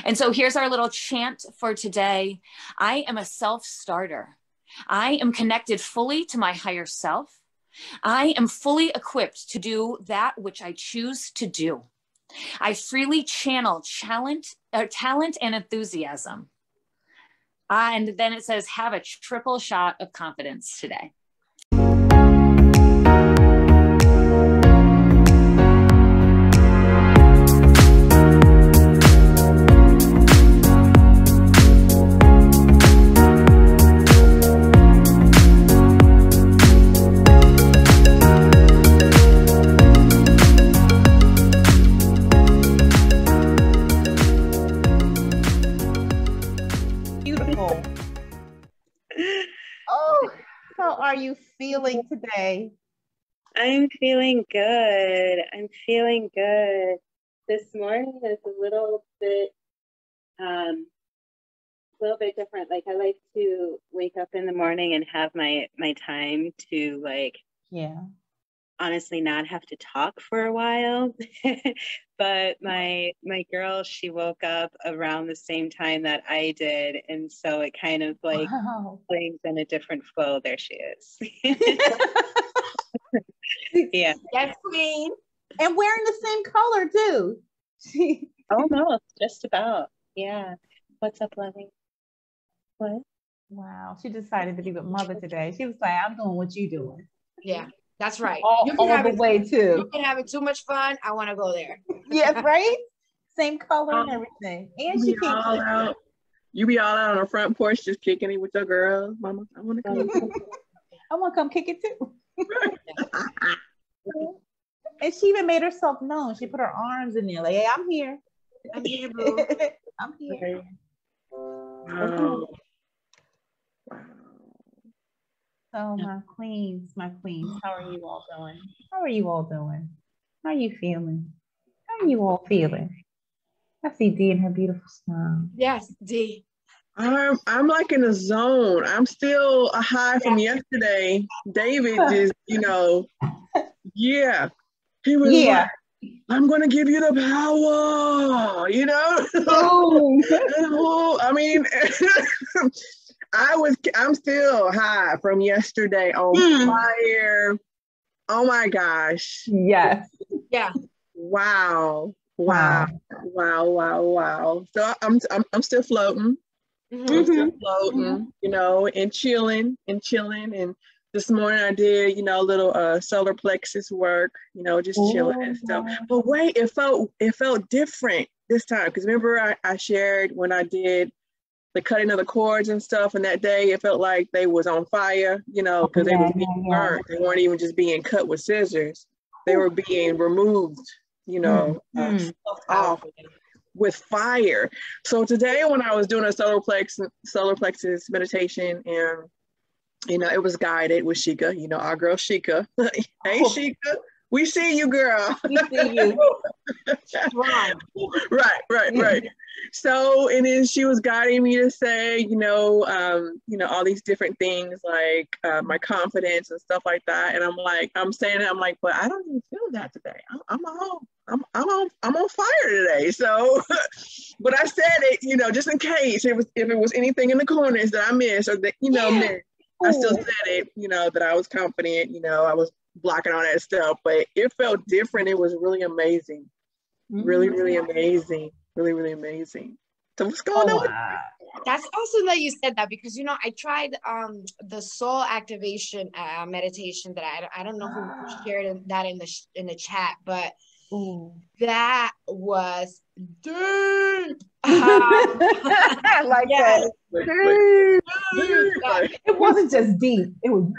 And so here's our little chant for today. I am a self-starter. I am connected fully to my higher self. I am fully equipped to do that which I choose to do. I freely channel talent and enthusiasm. And then it says, have a triple shot of confidence today. Are you feeling today? I'm feeling good. I'm feeling good. This morning is a little bit different. Like, I like to wake up in the morning and have my time to, like, honestly not have to talk for a while. But my girl, she woke up around the same time that I did, and so it kind of like brings in a different flow. There she is. Yeah. Yes, queen. And wearing the same color too. Almost, just about. Yeah. What's up, Lovey? What? Wow. She decided to be with mother today. She was like, I'm doing what you doing. Yeah. That's right. All the way too. You've been having too much fun. I want to go there. Yeah, right? Same color and everything. And she keeps out. You be all out on the front porch just kicking it with your girl. Mama, I want to come. I want to come kick it too. And she even made herself known. She put her arms in there like, hey, I'm here. I'm here, boo. I'm here. Wow. So my queens, how are you all doing? How are you all doing? How are you feeling? How are you all feeling? I see Dee and her beautiful smile. Yes, Dee. I'm like in a zone. I'm still a high from yesterday. David just, he was like, I'm gonna give you the power, I mean, I'm still high from yesterday on fire. Oh my gosh. Yes. Yeah. Wow. So I'm still floating. Mm-hmm. I'm still floating, and chilling. And this morning I did, little solar plexus work, just chilling and stuff. But wait, it felt different this time, because remember I shared when I did the cutting of the cords and stuff, and that day it felt like they was on fire, because they was being burnt. They weren't even just being cut with scissors; they were being removed, off with fire. So today, when I was doing a solar plexus meditation, and it was guided with Sheikah, our girl Sheikah. Hey, Sheikah. We see you, girl. We see you. Right. So, and then she was guiding me to say, all these different things, like my confidence and stuff like that. And I'm saying it, but I don't even feel that today. I'm on fire today. So, but I said it, just in case if it was anything in the corners that I missed or that, missed. I still said it, that I was confident, I was blocking all that stuff, but it felt different. It was really amazing. Really, really amazing. Really, really amazing. So what's going on? That's awesome that you said that, because I tried the soul activation meditation that I don't know who shared that in the chat, but that was deep. I like that. It wasn't just deep. It was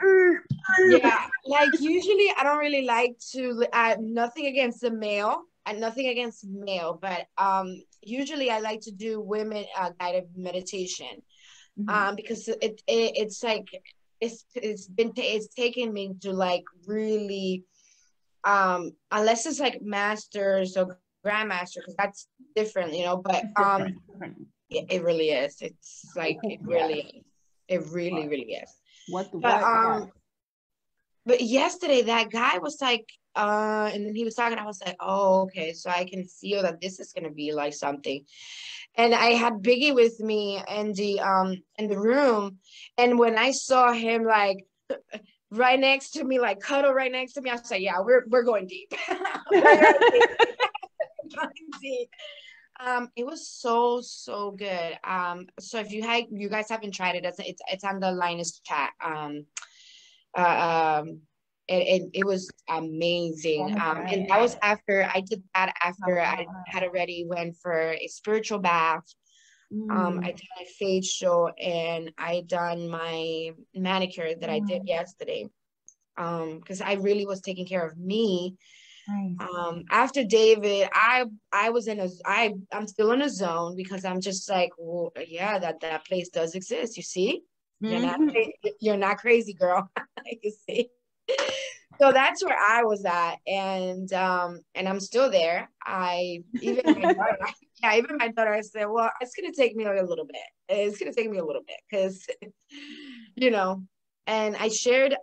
yeah. Like, usually I don't really like to. Nothing against the male. And nothing against male, but usually I like to do women guided meditation, because it's like it's taken me to, like, really, unless it's like masters or grandmaster, because that's different, but it really is. It's like it really is. It really is. But yesterday that guy was like, And then he was talking, I was like, oh, okay, so I can feel that this is gonna be like something. And I had Biggie with me in the room, and when I saw him like right next to me, like cuddle right next to me, I was like, yeah, we're going deep. We're going deep. It was so good. So if you guys haven't tried it, it's on the Linus chat. It was amazing. And that was after I did that after I had already went for a spiritual bath. I did my facial and I done my manicure that I did yesterday. Because I really was taking care of me. Nice. After David, I'm still in a zone because I'm just like, well, yeah, that place does exist. You see, you're not crazy, girl. You see. So that's where I was at, and I'm still there. Even my daughter, I said, well, it's gonna take me like a little bit. It's gonna take me a little bit because, you know. And I shared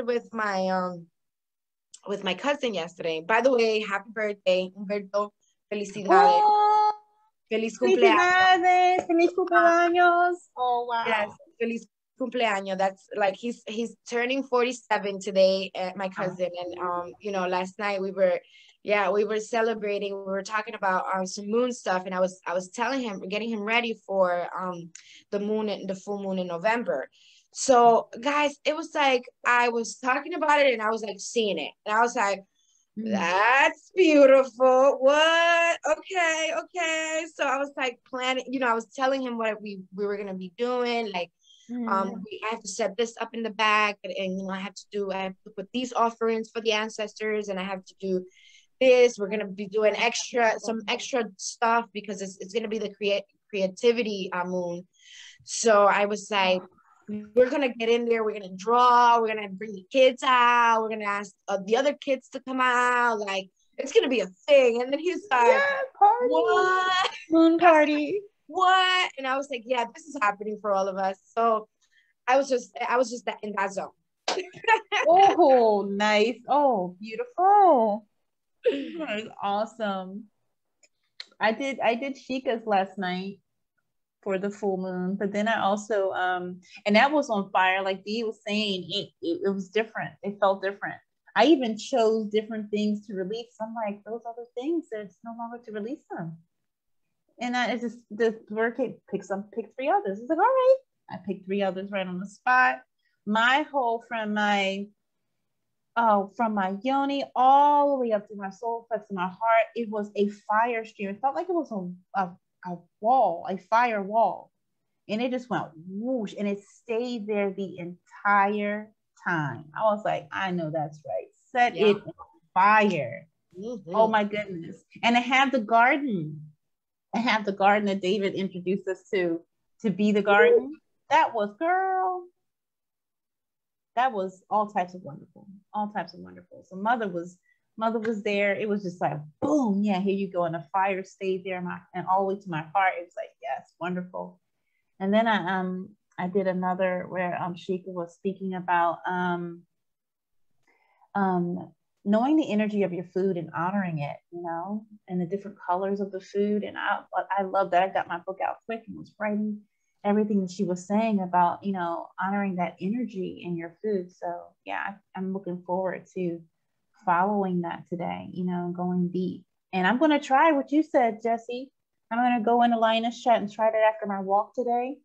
with my cousin yesterday. By the way, happy birthday, Humberto. Felicidades. Oh, Feliz cumpleaños. Feliz cumpleaños. Oh, wow. Yes, feliz cumpleaños. That's like he's turning 47 today, my cousin. And you know, last night we were celebrating. We were talking about some moon stuff, and I was telling him, getting him ready for the full moon in November. So guys, it was like I was talking about it and I was like seeing it. And I was like, that's beautiful. What? Okay. So I was like planning, you know, I was telling him what we were gonna be doing. Like I have to set this up in the back, and you know, I have to put these offerings for the ancestors, and I have to do this. We're gonna be doing some extra stuff because it's gonna be the creativity moon. So I was like, we're gonna get in there, we're gonna draw, we're gonna bring the kids out, we're gonna ask the other kids to come out, like it's gonna be a thing. And then he's like, yeah, party. What? Moon party. What? And I was like, yeah, this is happening for all of us. So I was just in that zone. Oh, nice. Oh, beautiful. That is awesome. I did Sheikah's last night for the full moon, but then I also and that was on fire, like Dee was saying. It was different. It felt different. I even chose different things to release. I'm like, those other things, it's no longer to release them. And it's just the word pick 3 others. It's like, all right, I picked 3 others right on the spot. My whole from my yoni all the way up to my soul plex to my heart, it was a fire stream. It felt like it was a wall, a fire wall, and it just went whoosh, and it stayed there the entire time. I was like, I know that's right. Set it on fire. Oh my goodness. And I have the garden. That David introduced us to be the garden. That was all types of wonderful. So mother was there. It was just like, boom, yeah, here you go. And the fire stayed there and all the way to my heart. It was like, yes, wonderful. And then I did another where Sheikah was speaking about knowing the energy of your food and honoring it, you know, and the different colors of the food. And I love that. I got my book out quick and was writing everything that she was saying about, you know, honoring that energy in your food. So yeah, I'm looking forward to following that today, you know, going deep. And I'm going to try what you said, Jessie. I'm going to go into Linus chat and try that after my walk today.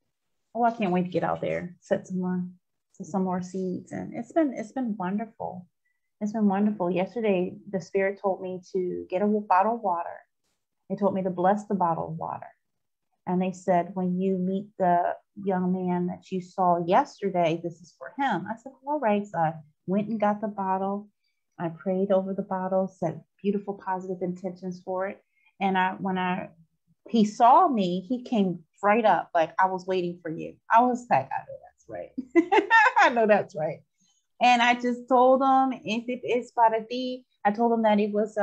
Oh, I can't wait to get out there, set some more seeds. And it's been wonderful. It's been wonderful. Yesterday, the spirit told me to get a bottle of water. They told me to bless the bottle of water. And they said, when you meet the young man that you saw yesterday, this is for him. I said, all right. So I went and got the bottle. I prayed over the bottle, set beautiful, positive intentions for it. And when he saw me, he came right up like, I was waiting for you. I was like, I know that's right. I know that's right. And I just told him, if it is para ti, I told him that it was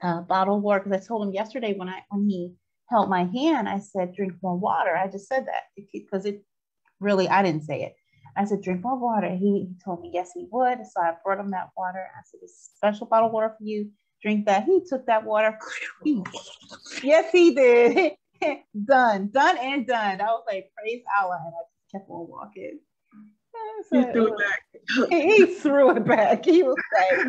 bottled water, because I told him yesterday when he held my hand, I said, drink more water. I just said that because it really, I didn't say it. I said, drink more water. He told me, yes, he would. So I brought him that water. I said, this special bottle of water for you. Drink that. He took that water. Yes, he did. Done and done. I was like, praise Allah. And I just kept on walking. So he threw it back. He threw it back. He was like,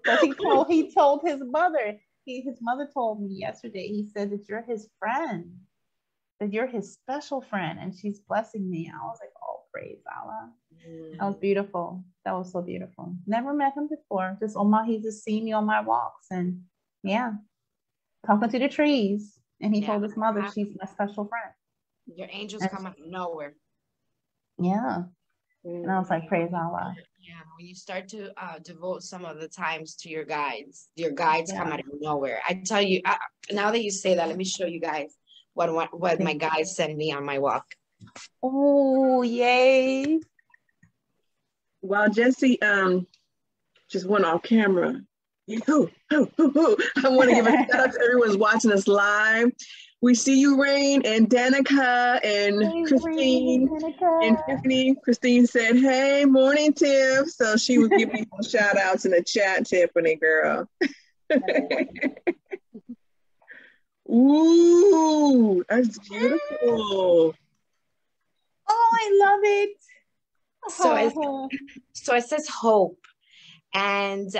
because he told his mother. His mother told me yesterday. He said that you're his friend, that you're his special friend, and she's blessing me. I was like, oh, praise Allah. That was beautiful. That was so beautiful. Never met him before. Just he just seen me on my walks, and yeah, talking to the trees. And he told his mother she's my special friend. Your angels come out of nowhere. Yeah. And I was like, praise Allah. Yeah, when you start to devote some of the times to your guides come out of nowhere. I tell you, now that you say that, let me show you guys what my guides send me on my walk. Oh, yay. While Jesse just went off camera, I want to give a shout out to everyone's watching us live. We see you, Rain, and Danica, and Christine, and Tiffany. Christine said, hey, morning, Tiff. So she was giving you some shout outs in the chat, Tiffany, girl. Ooh, that's beautiful. Oh, I love it. So it says hope. And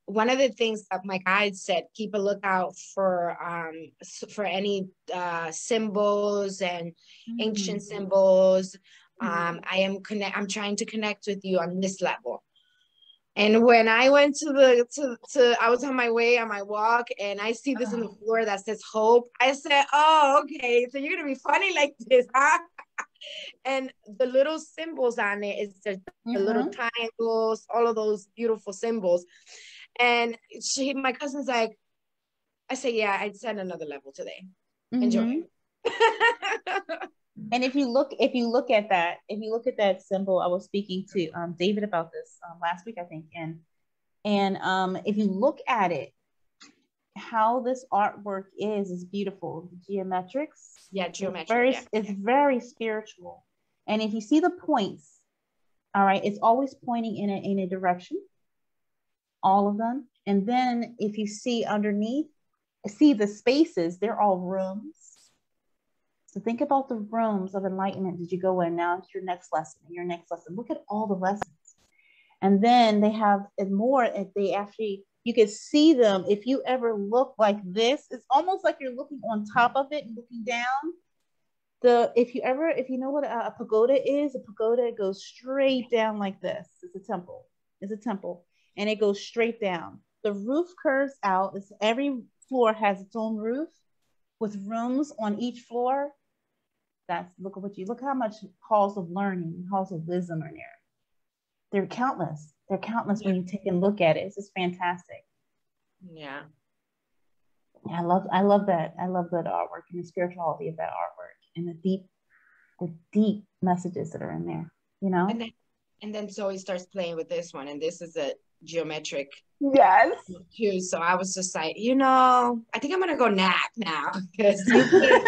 one of the things that my guide said, keep a lookout for any symbols and ancient symbols. I'm trying to connect with you on this level. And when I went I was on my way on my walk, and I see this on the floor that says hope. I said, oh, okay, so you're gonna be funny like this, huh? And the little symbols on it is the little triangles, all of those beautiful symbols. And my cousin's like, I say, yeah, I'd send another level today. Enjoy. And if you look at that symbol, I was speaking to David about this last week, I think, and if you look at it, how this artwork is beautiful. The geometrics, geometric. It's very spiritual. And if you see the points, all right, it's always pointing in a direction. All of them. And then if you see underneath, see the spaces, they're all rooms. So think about the rooms of enlightenment. Did you go in? Now it's your next lesson. Look at all the lessons. And then they have more. You can see them. If you ever look like this, it's almost like you're looking on top of it and looking down. If you know what a pagoda is, a pagoda goes straight down like this. It's a temple. And it goes straight down. The roof curves out. Every floor has its own roof with rooms on each floor. Look how much halls of learning, halls of wisdom are there. They're countless. When you take a look at it. It's just fantastic. Yeah. I love that. I love that artwork and the spirituality of that artwork and the deep messages that are in there, you know? And then Zoe starts playing with this one, and this is a geometric. Yes. Too. So I was just like, I think I'm gonna go nap now, because you've been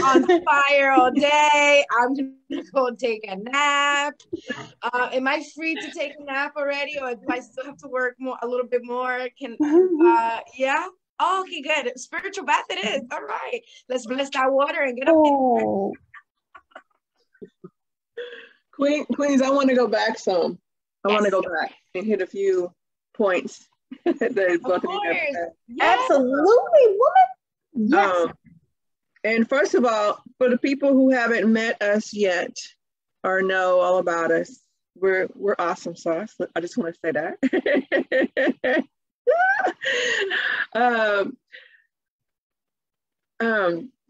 on fire all day. I'm gonna go take a nap. Am I free to take a nap already, or do I still have to work a little bit more? Yeah. Oh, okay, good. Spiritual bath it is. All right. Let's bless that water and get up. Queens, I want to go back some. I want to go back and hit a few points. That both of you have said. Yes. Absolutely, woman. Yes. And first of all, for the people who haven't met us yet or know all about us, we're awesome sauce. I just want to say that.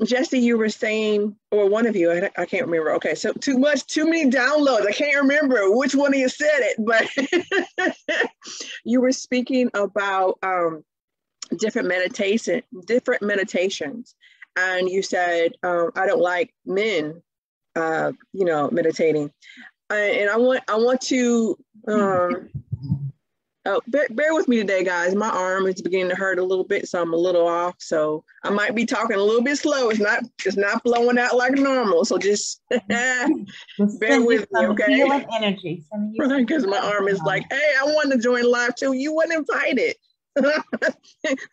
Jesse, you were saying, or one of you, I can't remember. Okay, so too many downloads. I can't remember which one of you said it, but you were speaking about different meditations, and you said, I don't like men, meditating, and I want to Oh, bear with me today, guys. My arm is beginning to hurt a little bit, so I'm a little off. So I might be talking a little bit slow. It's not flowing out like normal. So just bear with me, okay? Healing energy. Right, because my arm is like, hey, I want to join live too. You weren't invited.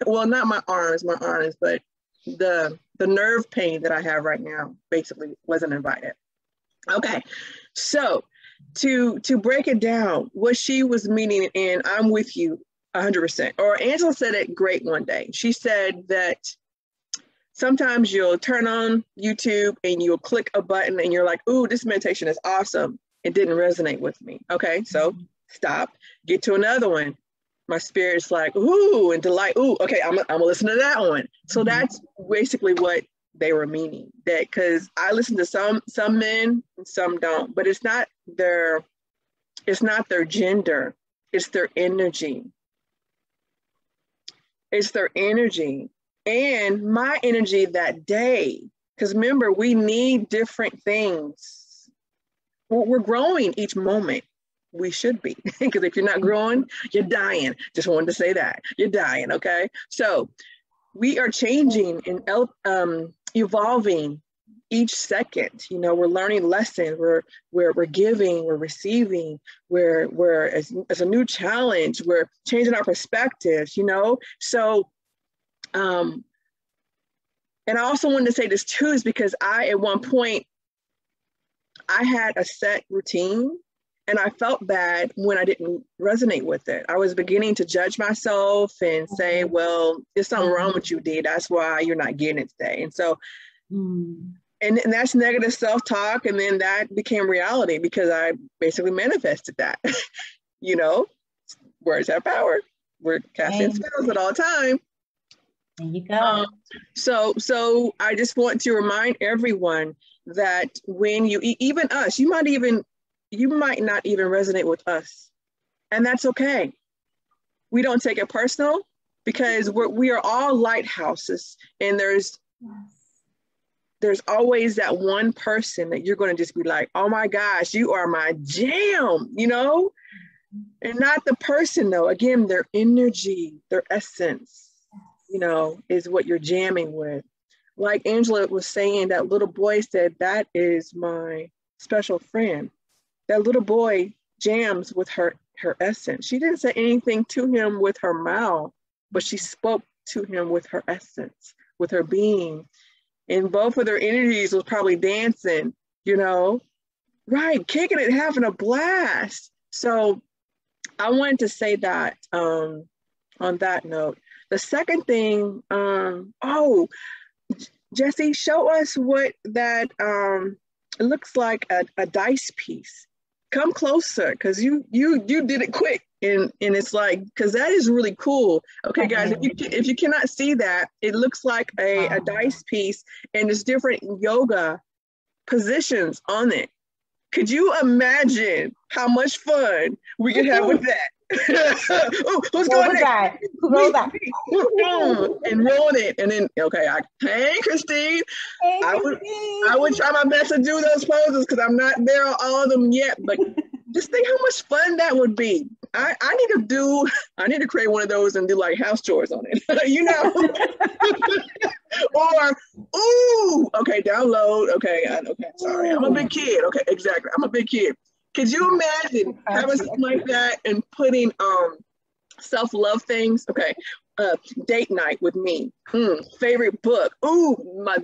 Well, not my arms, but the nerve pain that I have right now basically wasn't invited. Okay, so to break it down, what she was meaning, and I'm with you 100%. Or Angela said it great one day. She said that sometimes you'll turn on YouTube and you'll click a button and you're like, ooh, this meditation is awesome. It didn't resonate with me. Okay, so stop, get to another one. My spirit's like, ooh, and delight. Ooh, okay, I'm gonna listen to that one. So that's basically what they were meaning. That because I listen to some men and some don't, but it's not their gender, it's their energy. It's their energy. And my energy that day, because remember, we need different things. We're growing each moment. We should be, because if you're not growing, you're dying. Just wanted to say that. You're dying, okay? So we are changing and evolving each second. You know, we're learning lessons, we're giving, we're receiving, we're as a new challenge, we're changing our perspectives, you know? So, and I also wanted to say this too, is because at one point, I had a set routine. And I felt bad when I didn't resonate with it. I was beginning to judge myself and say, well, there's something wrong with you, D. That's why you're not getting it today. And so, and that's negative self-talk. And then that became reality because I basically manifested that. You know, words have power. We're casting spells at all time. There you go. So I just want to remind everyone that when you, even us, you might not even resonate with us, and that's okay. We don't take it personal because we are all lighthouses, and there's always that one person that you're going to just be like, oh my gosh, you are my jam, you know, and not the person though. Again, their energy, their essence, you know, is what you're jamming with. Like Angela was saying, that little boy said, that is my special friend. That little boy jams with her essence. She didn't say anything to him with her mouth, but she spoke to him with her essence, with her being. And both of their energies was probably dancing, you know, right, kicking it, having a blast. So I wanted to say that on that note. The second thing, Jesse, show us what that, it looks like a dice piece. Come closer, because you did it quick, and it's like, because that is really cool. Okay, guys, if you cannot see that, it looks like a dice piece, and there's different yoga positions on it. Could you imagine how much fun we could have with that? Oh, who's going next? Who goes back? And rolling it, and then hey Christine. Hey, I would try my best to do those poses because I'm not there on all of them yet, but just think how much fun that would be. I need to create one of those and do like house chores on it, you know. Or download. Sorry, I'm a big kid. Okay, exactly, I'm a big kid. Could you imagine having something like that and putting self-love things? Okay, date night with me. Favorite book. Ooh, my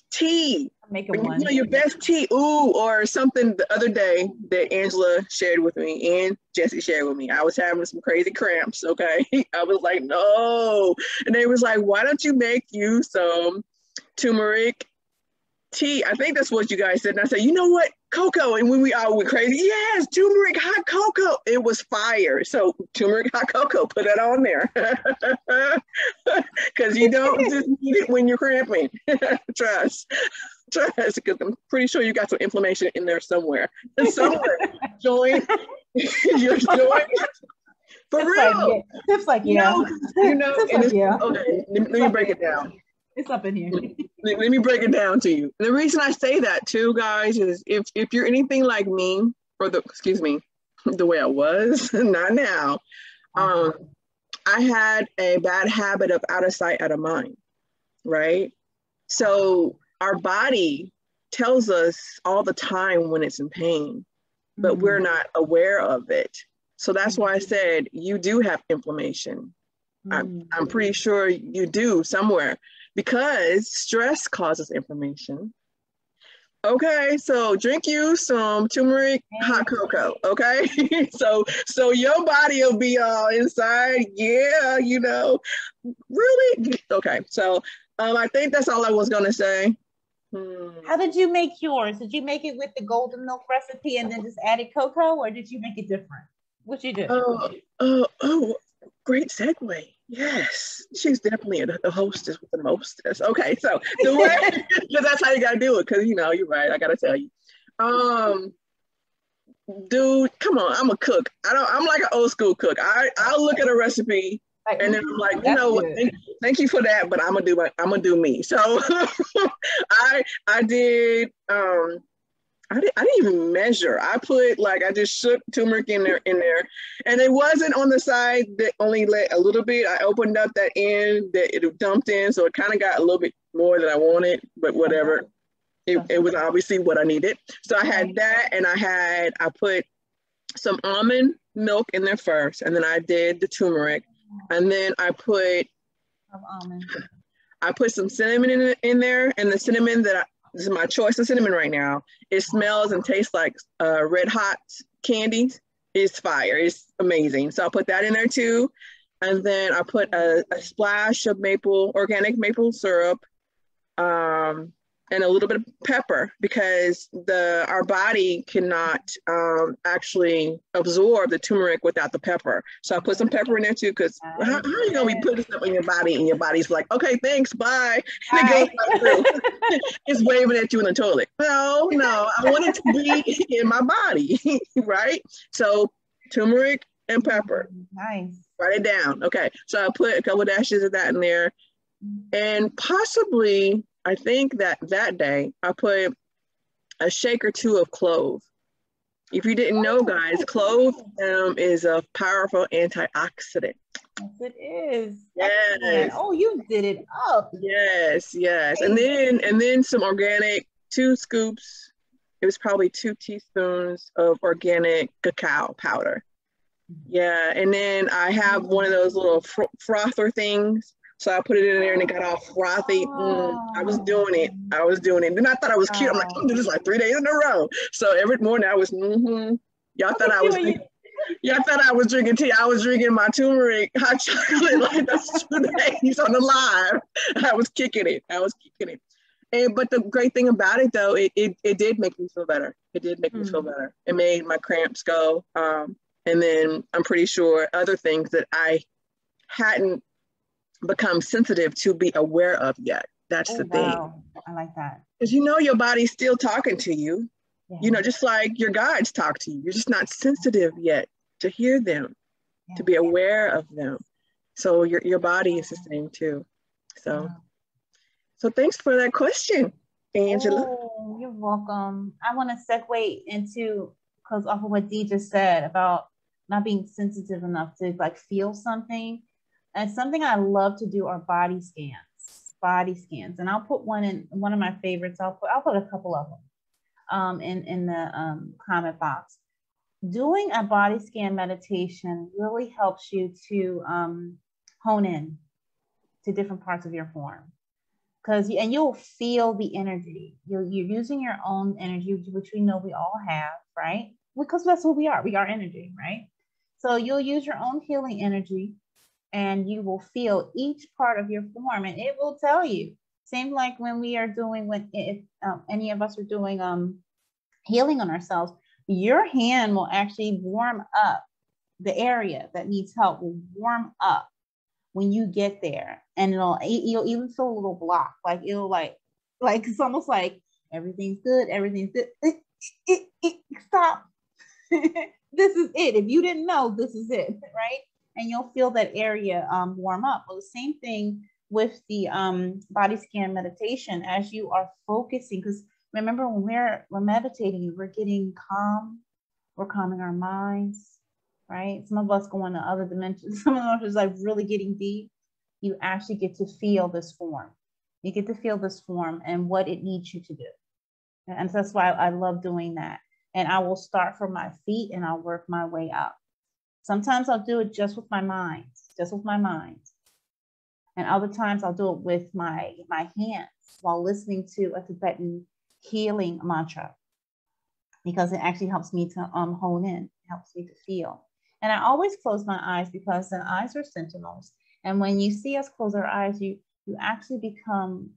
tea. Make a one. You know, your best tea. Ooh, or something the other day that Angela shared with me and Jesse shared with me. I was having some crazy cramps. Okay, I was like, no, and they was like, why don't you make you some turmeric tea? I think that's what you guys said. And I said, you know what? Cocoa. And when we all went crazy, yes, turmeric hot cocoa. It was fire. So turmeric hot cocoa, put it on there. Because you don't just need it when you're cramping. Trust, because I'm pretty sure you got some inflammation in there somewhere. Joint, your joint. For real. Tips like you know. Okay, let me break it down. It's up in here. Let me break it down to you. The reason I say that too, guys, is if you're anything like me, the way I was, not now, I had a bad habit of out of sight, out of mind, right? So our body tells us all the time when it's in pain, but we're not aware of it. So that's why I said you do have inflammation. I'm pretty sure you do somewhere, because stress causes inflammation. Okay, so drink you some turmeric hot cocoa, okay? so your body will be all inside, yeah, you know, really? Okay, so I think that's all I was gonna say. How did you make yours? Did you make it with the golden milk recipe and then just added cocoa, or did you make it different? What you do? Oh, great segue. Yes, she's definitely the hostess with the mostest. Okay, so the way, because that's how you gotta do it. Because you know, you're right. I gotta tell you, dude, come on. I'm a cook. I'm like an old school cook. I'll look at a recipe and then I'm like, you know, thank you for that, but I'm gonna do me. So I did. I didn't even measure. I just shook turmeric in there, and it wasn't on the side that only let a little bit. I opened up that end that it dumped in, so it kind of got a little bit more than I wanted, but whatever. It was obviously what I needed. So I had that, and I put some almond milk in there first, and then I did the turmeric, and then I put some cinnamon in there, and the cinnamon this is my choice of cinnamon right now. It smells and tastes like red hot candy. It's fire. It's amazing. So I put that in there too. And then I put a splash of organic maple syrup, and a little bit of pepper, because our body cannot actually absorb the turmeric without the pepper. So I put some pepper in there too, because how are you gonna be putting stuff in your body and your body's like, okay, thanks, bye. And it goes right through. It's waving at you in the toilet. No, I want it to be in my body, right? So turmeric and pepper. Nice. Write it down. Okay, so I put a couple of dashes of that in there, and possibly, I think that day I put a shake or two of clove. If you didn't know, guys, clove is a powerful antioxidant. Yes, it is. Yes. Excellent. Oh, you did it up. Yes. And then some organic, 2 scoops. It was probably 2 teaspoons of organic cacao powder. Yeah. And then I have one of those little frother things. So I put it in there and it got all frothy. I was doing it. Then I thought I was cute. I'm like, I'm doing this like 3 days in a row. So every morning I was, Y'all thought I was drinking tea. I was drinking my turmeric hot chocolate like those 2 days on the live. I was kicking it. But the great thing about it though, it did make me feel better. It made my cramps go. And then I'm pretty sure other things that I hadn't become sensitive to be aware of yet. That's the thing. I like that. Because your body's still talking to you. Yeah. Just like your guides talk to you. You're just not sensitive yet to hear them, to be aware of them. So your body is the same too. So thanks for that question, Angela. Oh, you're welcome. I want to segue into, because off of what Dee just said about not being sensitive enough to like feel something. And something I love to do are body scans. And I'll put one in one of my favorites. I'll put a couple of them in the comment box. Doing a body scan meditation really helps you to hone in to different parts of your form. And you'll feel the energy. You're using your own energy, which we know we all have, right? Because that's who we are. We are energy, right? So you'll use your own healing energy, and you will feel each part of your form, and it will tell you. Same like when we are doing, if any of us are doing healing on ourselves, your hand will actually warm up. The area that needs help will warm up when you get there, and you'll even feel a little block, like it'll like it's almost like everything's good. Stop. This is it. If you didn't know, this is it, right? And you'll feel that area warm up. Well, the same thing with the body scan meditation as you are focusing, because remember when we're meditating, we're getting calm, we're calming our minds, right? Some of us go into other dimensions. Some of us is like really getting deep. You actually get to feel this form. You get to feel this form and what it needs you to do. And that's why I love doing that. And I will start from my feet and I'll work my way up. Sometimes I'll do it just with my mind, And other times I'll do it with my hands while listening to a Tibetan healing mantra, because it actually helps me to hone in, helps me to feel. And I always close my eyes because the eyes are sentinels. And when you see us close our eyes, you actually become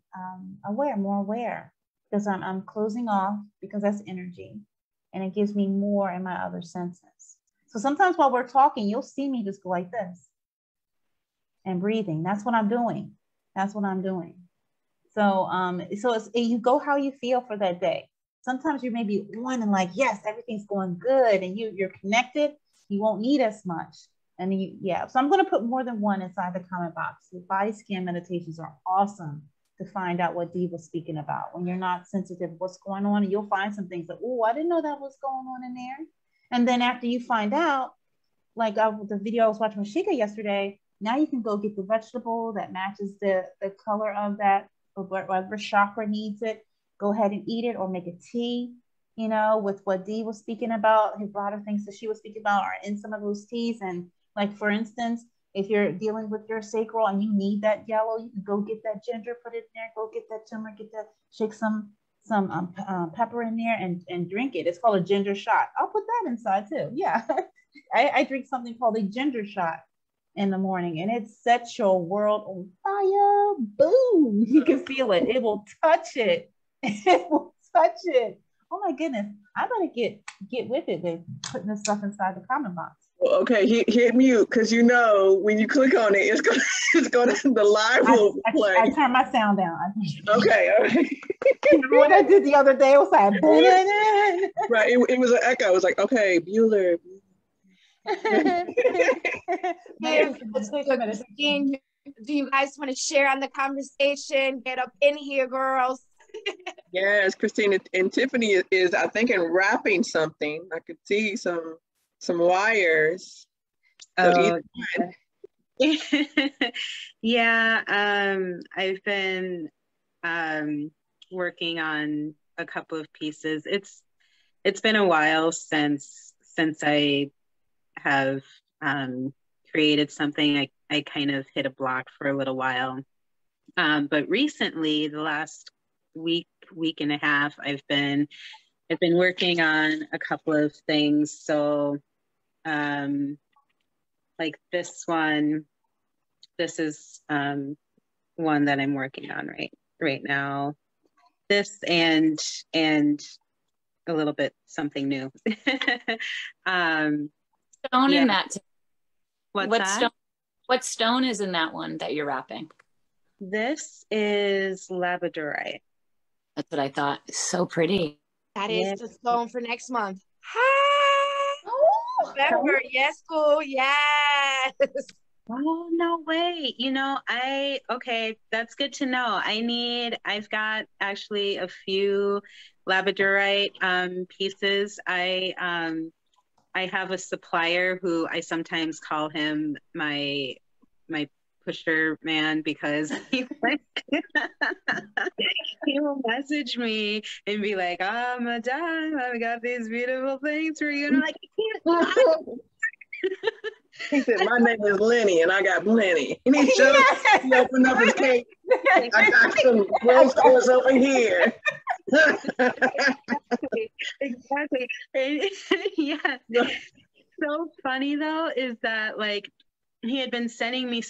more aware, because I'm closing off, because that's energy. And it gives me more in my other senses. So sometimes while we're talking, you'll see me just go like this and breathing. That's what I'm doing. So it's you go how you feel for that day. Sometimes you may be one and like, yes, everything's going good, and you're connected. You won't need as much. And so I'm going to put more than one inside the comment box. The body scan meditations are awesome to find out what Dee was speaking about. When you're not sensitive what's going on, and you'll find some things like, oh, I didn't know that was going on in there. And then after you find out, like the video I was watching with Shika yesterday, now you can go get the vegetable that matches the color of that, or whatever chakra needs it. Go ahead and eat it, or make a tea, with what Dee was speaking about. A lot of things that she was speaking about are in some of those teas. And like, for instance, if you're dealing with your sacral and you need that yellow, you can go get that ginger, put it in there, go get that turmeric, shake some pepper in there and drink it. It's called a ginger shot. I'll put that inside too. Yeah. I drink something called a ginger shot in the morning, and it sets your world on fire. Boom. You can feel it. It will touch it. It will touch it. Oh my goodness. I better get with it with putting this stuff inside the comment box. Well, okay, hit mute, because when you click on it, it's gonna the live will play. I turned my sound down. Okay, all right. Remember what I did the other day? It was like right. It was an echo. It was like, okay, Bueller. Do you guys want to share on the conversation? Get up in here, girls. Yes, Christine and Tiffany is I think wrapping something. I could see some wires. So yeah. I've been working on a couple of pieces. It's been a while since I have created something. I kind of hit a block for a little while, but recently, the last week and a half, I've been working on a couple of things. So like this is one that I'm working on right now. This and a little bit something new. Stone in that. What stone is in that one that you're wrapping? This is labradorite. That's what I thought. So pretty. That is the stone for next month. November. Yes, cool. Yes. Oh, no way. Okay, that's good to know. I've got actually a few labradorite pieces. I have a supplier who I sometimes call him my pusher man, because he will message me and be like, "Oh, madame, I've got these beautiful things for you." And I'm like, I can't. He said, "My name is Lenny, and I got plenty." And he showed up, he opened up his cake. I got some rose colors over here. Exactly. Yeah. So funny though is that, like, he had been sending me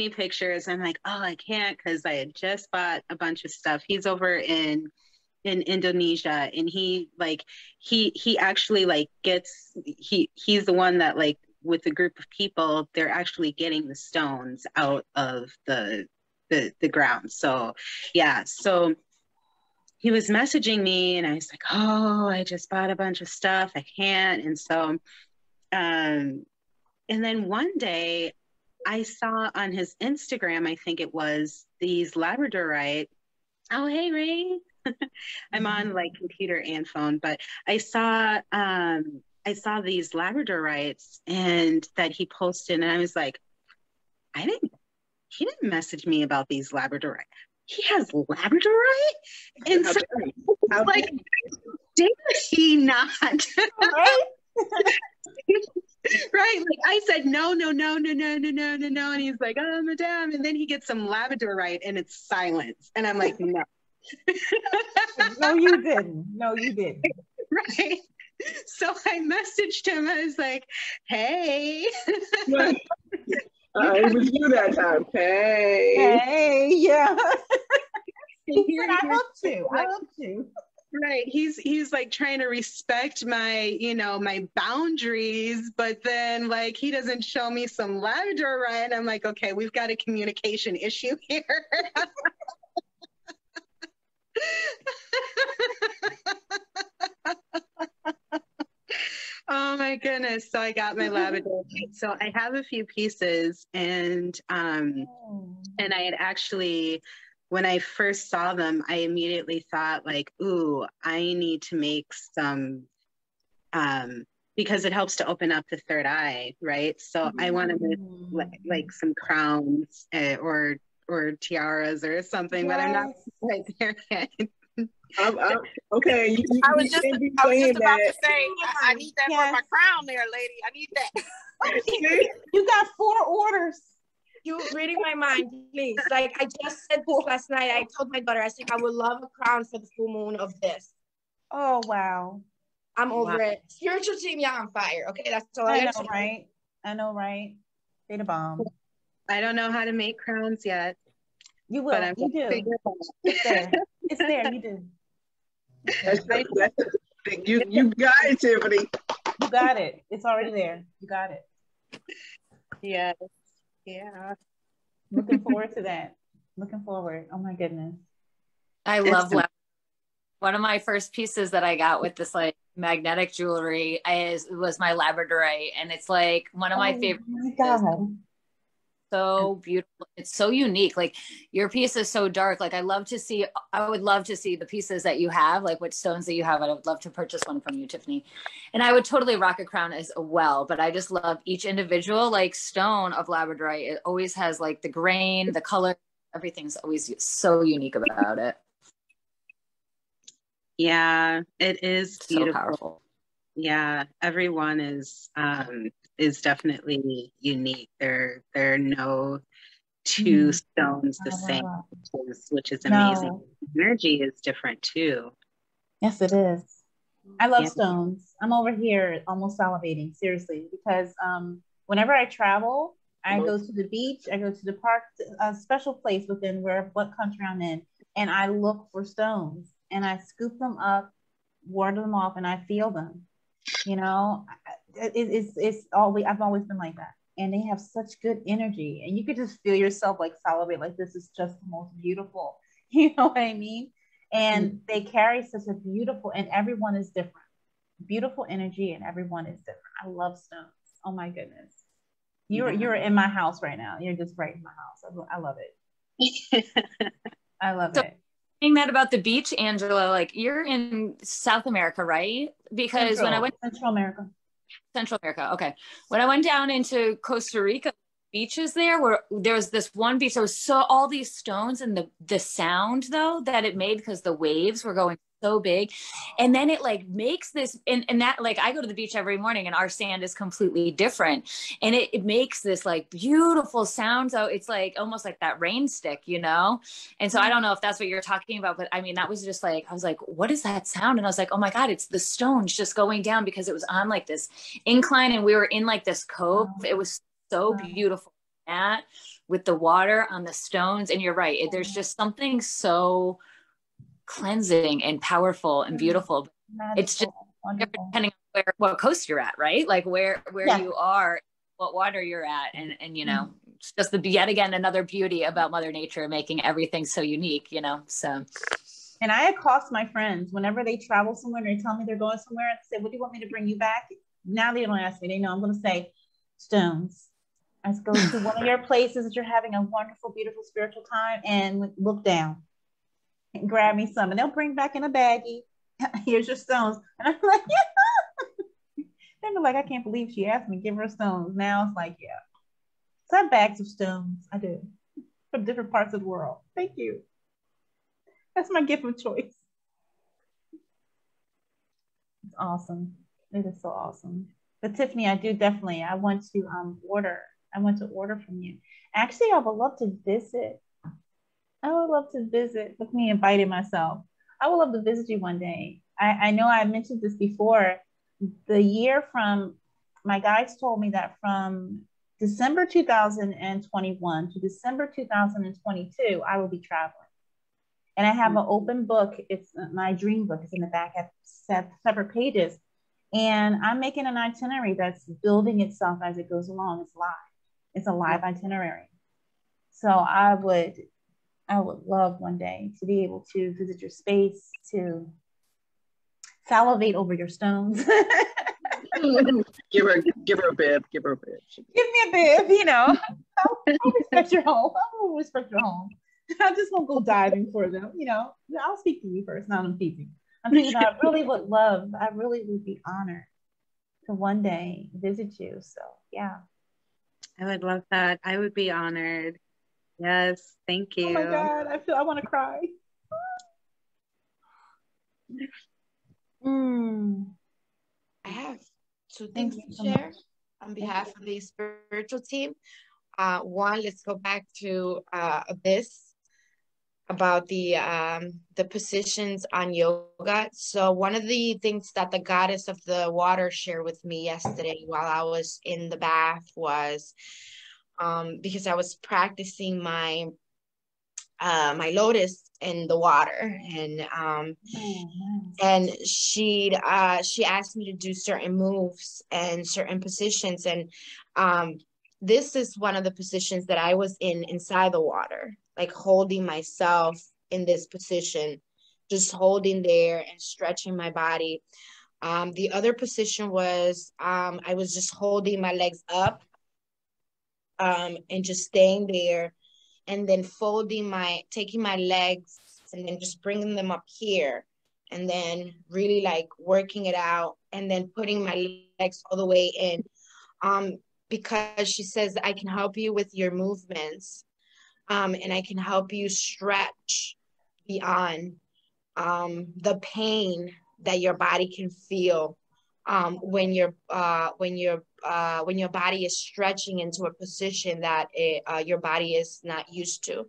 pictures. I'm like, oh, I can't, because I had just bought a bunch of stuff. He's over in Indonesia, and he actually like he's the one that, like, with a group of people, they're actually getting the stones out of the ground. So yeah, so he was messaging me, and I was like, oh, I just bought a bunch of stuff, I can't. And so and then one day I saw on his Instagram, I think it was, these labradorite. Oh, hey, Ray. I'm on like computer and phone, but I saw saw these labradorites and that he posted, and I was like, he didn't message me about these labradorite. He has labradorite? And so like, did he not? Right? Right. Like I said, no. And he's like, oh, madame. And then he gets some labradorite and it's silence. And I'm like, no. No, you didn't. No, you didn't. Right. So I messaged him. I was like, hey. It was you that time. Hey, yeah. I hope to. Right. He's like trying to respect my, my boundaries, but then like he doesn't show me some labradorite. I'm like, okay, we've got a communication issue here. Oh my goodness. So I got my labradorite. So I have a few pieces, and I had actually, when I first saw them, I immediately thought like, ooh, I need to make some, because it helps to open up the third eye, right? So I want to make like some crowns or tiaras or something, but I'm not quite there yet. Okay. I was just about to say, I need that for my crown there, lady. I need that. You got 4 orders. You reading my mind, please. Like I just said this last night. I told my daughter, I said, I would love a crown for the full moon of this. Oh, wow. I'm over it. Spiritual team, yeah, on fire. Okay, that's all I know, right? I know, right? They the bomb. I don't know how to make crowns yet. You will. But you do. It's there. It's there. You do. You got it, Tiffany. You got it. It's already there. You got it. Yes. Yeah. Looking forward to that. Looking forward. Oh my goodness. I love one of my first pieces that I got with this like magnetic jewelry was my labradorite, and it's like one of my favorite. Oh my God. So beautiful. It's so unique. Like your piece is so dark. Like I would love to see the pieces that you have, like what stones that you have. I would love to purchase one from you, Tiffany. And I would totally rock a crown as well, but I just love each individual like stone of labradorite. It always has like the grain, the color, everything's always so unique about it. Yeah, it is beautiful. So powerful. Yeah, everyone is definitely unique. There are no two stones the same, which is amazing. No. Energy is different too. Yes, it is. I love stones. I'm over here almost salivating, seriously, because whenever I travel, I go to the beach, I go to the park, a special place within what country I'm in, and I look for stones and I scoop them up, ward them off, and I feel them. You know, it's always, I've always been like that. And they have such good energy, and you could just feel yourself like salivate, like this is just the most beautiful, you know what I mean? And they carry such a beautiful, and everyone is different, beautiful energy, and everyone is different. I love stones. Oh my goodness. You're in my house right now. You're just right in my house. I love it. I love it. Saying that about the beach, Angela, like you're in South America, right? Because when I went Central America. Okay. When I went down into Costa Rica, beaches there was this one beach. There was all these stones, and the sound though that it made, because the waves were going so big, and then it like makes this, and that, like, I go to the beach every morning and our sand is completely different, and it makes this like beautiful sound. So it's like almost like that rain stick, you know? And so I don't know if that's what you're talking about, but I mean, that was just like, I was like, what is that sound? And I was like, oh my God, it's the stones just going down, because it was on like this incline and we were in like this cove. It was so beautiful with the water on the stones. And you're right, there's just something so cleansing and powerful and beautiful. Magical. It's just depending on what coast you're at, right? Like where you are, what water you're at, and you know, it's just yet again another beauty about Mother Nature making everything so unique, you know. So, and I accost my friends whenever they travel somewhere and they tell me they're going somewhere, and say, what do you want me to bring you back? Now they don't ask me, they know I'm going to say stones. Let's go to one of your places that you're having a wonderful, beautiful spiritual time, and look down and grab me some. And they'll bring back in a baggie. Here's your stones. And I'm like, yeah. They were like, I can't believe she asked me to give her stones. Now it's like, yeah. So I have bags of stones. I do. From different parts of the world. Thank you. That's my gift of choice. It's awesome. It is so awesome. But Tiffany, I want to order. I want to order from you. Actually, I would love to visit. I would love to visit. Look, me inviting myself. I would love to visit you one day. I know I mentioned this before. The year from, my guides told me that from December 2021 to December 2022, I will be traveling. And I have an open book. It's my dream book. It's in the back at separate pages. And I'm making an itinerary that's building itself as it goes along. It's live. It's a live itinerary. So I would love one day to be able to visit your space, to salivate over your stones. give her a bib. Give her a bib. Give me a bib, you know. I'll respect your home. I will respect your home. I just won't go diving for them, you know. I'll speak to you first. Now I'm teasing. I'm thinking I really would be honored to one day visit you. So yeah. I would love that. I would be honored. Yes, thank you. Oh my God, I want to cry. I have two things to share on behalf of the spiritual team. One, let's go back to Abyss about the positions on yoga. So one of the things that the goddess of the water shared with me yesterday while I was in the bath was because I was practicing my my lotus in the water, and she asked me to do certain moves and certain positions, and this is one of the positions that I was inside the water, like holding myself in this position, just holding there and stretching my body. The other position was I was just holding my legs up and just staying there, and then taking my legs and then just bringing them up here, and then really like working it out, and then putting my legs all the way in. Because she says I can help you with your movements, and I can help you stretch beyond the pain that your body can feel when your body is stretching into a position that your body is not used to.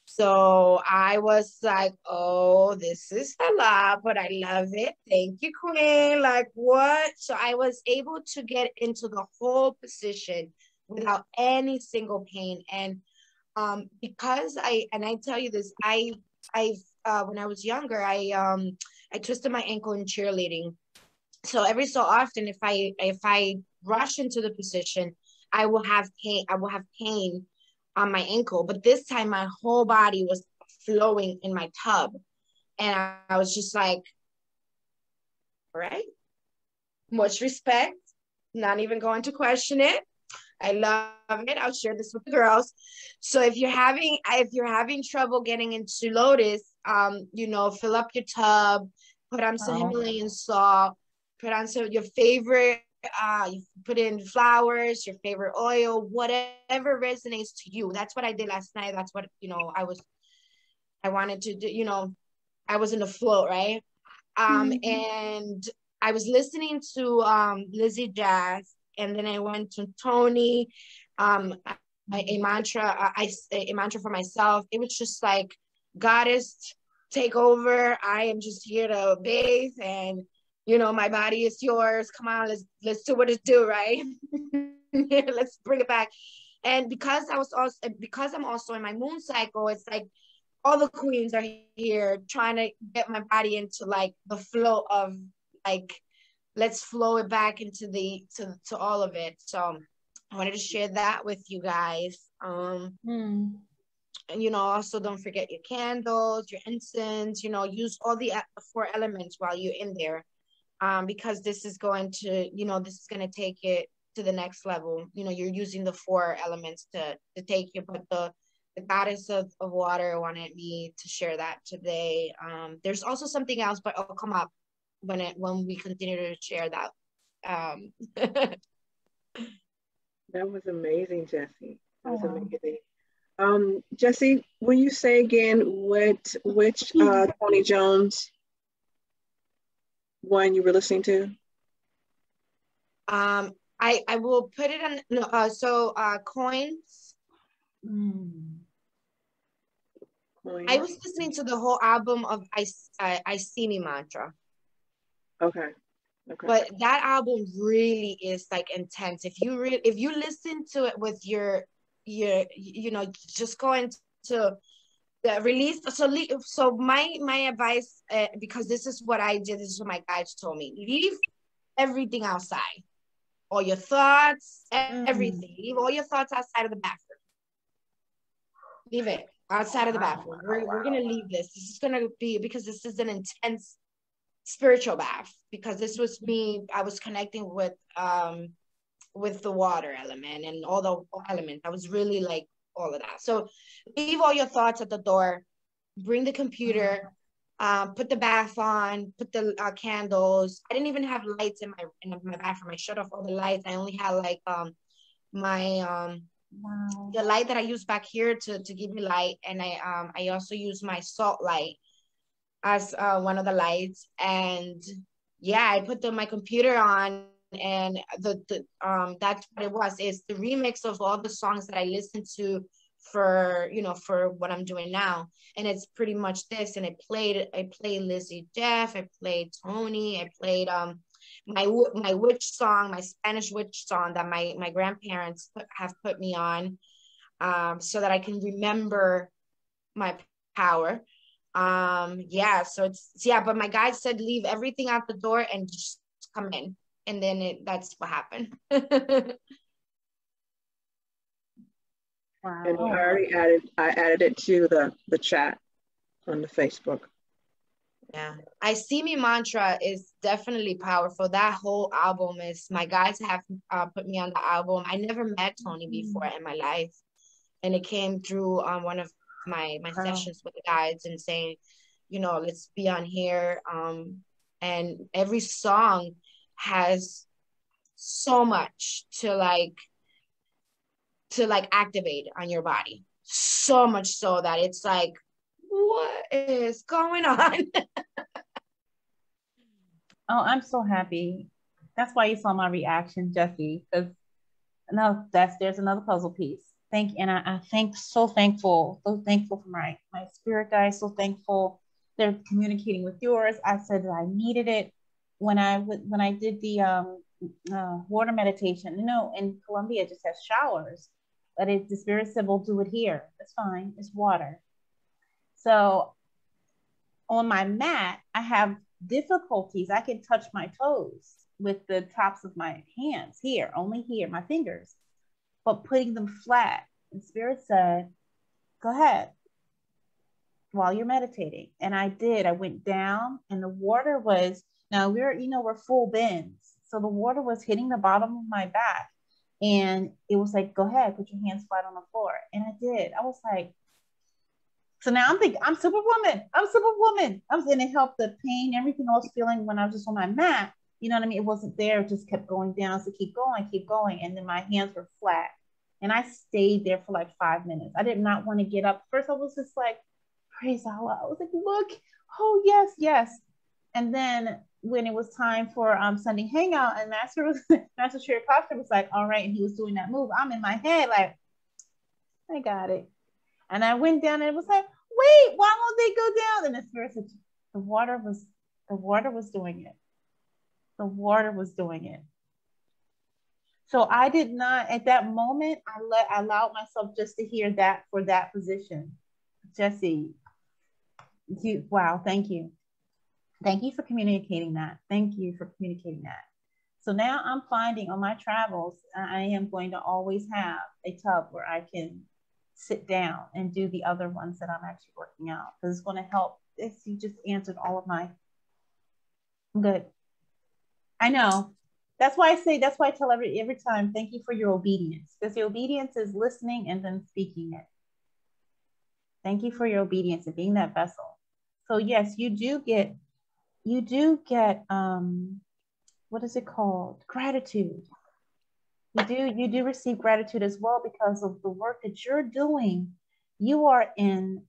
So I was like, oh, this is a lot, but I love it. Thank you, Queen. Like, what? So I was able to get into the whole position without any single pain. And because I tell you this, I when I was younger, I twisted my ankle in cheerleading. So every so often, if I rush into the position, I will have pain on my ankle. But this time, my whole body was flowing in my tub, and I was just like, all right, much respect. Not even going to question it. I love it. I'll share this with the girls. So if you're having trouble getting into lotus, fill up your tub, put on some Himalayan salt, put on some your favorite, you put in flowers, your favorite oil, whatever resonates to you. That's what I did last night. That's what, I wanted to do, I was in the flow, right? And I was listening to Lizzie Jazz, and then I went to Tony, a mantra for myself. It was just like, goddess, take over. I am just here to bathe, and my body is yours. Come on, let's do what it do, right? Let's bring it back. And because I'm also in my moon cycle, it's like all the queens are here trying to get my body into like the flow of like, let's flow it back into to all of it. So I wanted to share that with you guys. And also don't forget your candles, your incense, use all the 4 elements while you're in there. Because this is going to take it to the next level. You're using the 4 elements to take you, but the goddess of water wanted me to share that today. There's also something else, but it'll come up when we continue to share that That was amazing, Jessie. That was amazing. Jessie, will you say again which Tony Jones one you were listening to? I will put it on. No, Coins. Coins. I was listening to the whole album of 𝕒𝖊𝖊𝖘 Mantra. Okay. But that album really is like intense. If you listen to it with your just go into the release. So my advice, because this is what I did, this is what my guides told me: leave everything outside, all your thoughts, everything. Leave all your thoughts outside of the bathroom. Leave it outside of the bathroom. We're gonna leave this. This is gonna be, because this is an intense spiritual bath, because this was me. I was connecting with the water element and all the elements. I was really like all of that. So leave all your thoughts at the door, bring the computer, put the bath on, put the candles. I didn't even have lights in my bathroom. I shut off all the lights. I only had like the light that I use back here to give me light, and I also use my salt light as one of the lights. And yeah, I put my computer on, and that's what it was. It's the remix of all the songs that I listened to for what I'm doing now. And it's pretty much this. And I played Lizzie Jeff, I played Tony, I played my witch song, my Spanish witch song that my grandparents have put me on, so that I can remember my power. But my guide said leave everything out the door and just come in, and then that's what happened. Wow. And I added it to the chat on the Facebook. Yeah, 𝕒𝖊𝖊𝖘 Mantra is definitely powerful. That whole album is, my guides have put me on the album. I never met Tony before in my life, and it came through one of my sessions with the guides, and saying, let's be on here. And every song has so much to activate on your body, so much so that it's like, what is going on? Oh, I'm so happy. That's why you saw my reaction, Jessie, because there's another puzzle piece. So thankful for my spirit guides. So thankful they're communicating with yours. I said that I needed it when I did the water meditation. In Colombia it just has showers, but the spirit said, "We'll do it here. It's fine. It's water." So on my mat, I have difficulties. I can touch my toes with the tops of my hands here, only here, my fingers, but putting them flat. And Spirit said, "Go ahead while you're meditating." And I did. I went down, and the water was, now we're full bends. So the water was hitting the bottom of my back, and it was like, "Go ahead, put your hands flat on the floor." And I did. I was like, so now I'm thinking, I'm Superwoman. And it helped the pain, everything I was feeling when I was just on my mat. You know what I mean? It wasn't there. It just kept going down. So keep going. And then my hands were flat. And I stayed there for like 5 minutes. I did not want to get up. First, I was just like, praise Allah. I was like, look, oh, yes. And then when it was time for Sunday Hangout, and Master 𝕱𝖃 was like, all right. And he was doing that move. I'm in my head like, I got it. And I went down, and it was like, wait, why won't they go down? And the Spirit said, the water was doing it. The water was doing it. So I did not, at that moment, I allowed myself just to hear that for that position. Jessie, wow, thank you. Thank you for communicating that. So now I'm finding on my travels, I am going to always have a tub where I can sit down and do the other ones that I'm actually working out, because it's going to help. You just answered all of my, I'm good. I know. That's why I tell every time, thank you for your obedience, because the obedience is listening and then speaking it. Thank you for your obedience and being that vessel. So yes, you do get what is it called? Gratitude. You do receive gratitude as well because of the work that you're doing. You are in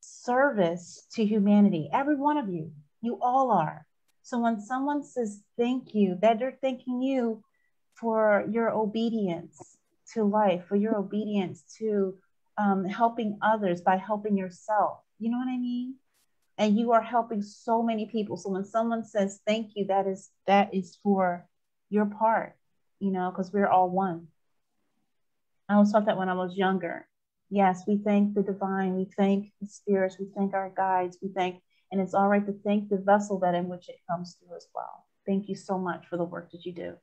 service to humanity. Every one of you, you all are. So when someone says thank you, that they're thanking you for your obedience to life, for your obedience to helping others by helping yourself. You know what I mean? And you are helping so many people. So when someone says thank you, that is for your part, you know, because we're all one. I always thought that when I was younger. Yes, we thank the divine, we thank the spirits, we thank our guides, and it's all right to thank the vessel that in which it comes through as well. Thank you so much for the work that you do.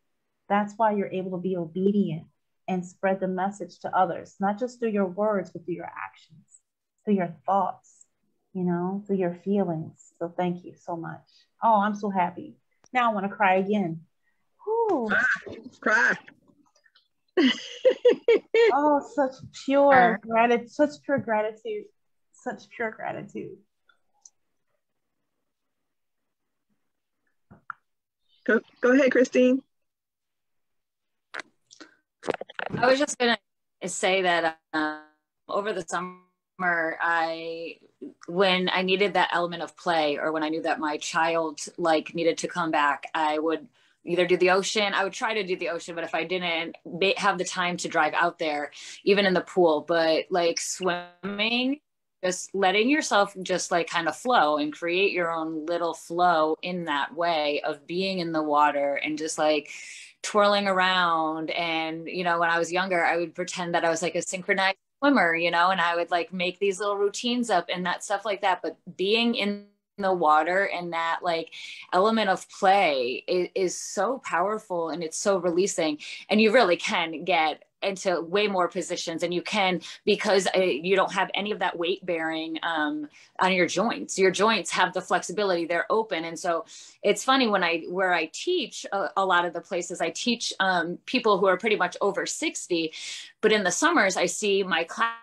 That's why you're able to be obedient and spread the message to others, not just through your words, but through your actions, through your thoughts, you know, through your feelings. So thank you so much. Oh, I'm so happy. Now I want to cry again. Whew. Cry. Oh, such pure gratitude, such pure gratitude, such pure gratitude. Go ahead, Christine. I was just going to say that over the summer, when I needed that element of play, or when I knew that my child like needed to come back, I would either do the ocean. I would try to do the ocean, but if I didn't have the time to drive out there, even in the pool, but like swimming, just letting yourself just like kind of flow and create your own little flow in that way of being in the water and just like twirling around. And, you know, when I was younger, I would pretend that I was like a synchronized swimmer, you know, and I would like make these little routines up and that stuff like that. But being in the water and that like element of play is so powerful, and it's so releasing, and you really can get into way more positions, and you can, because you don't have any of that weight bearing on your joints. Your joints have the flexibility, they're open. And so it's funny where I teach a lot of the places I teach people who are pretty much over 60, but in the summers I see my classes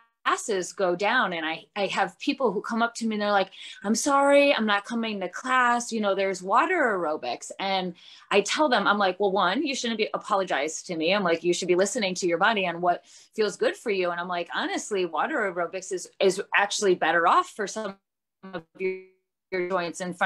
go down, and I have people who come up to me and they're like, I'm sorry, I'm not coming to class, you know, there's water aerobics. And I tell them, I'm like, well, one, you shouldn't apologize to me. I'm like, you should be listening to your body and what feels good for you. And I'm like, honestly, water aerobics is actually better off for some of your joints and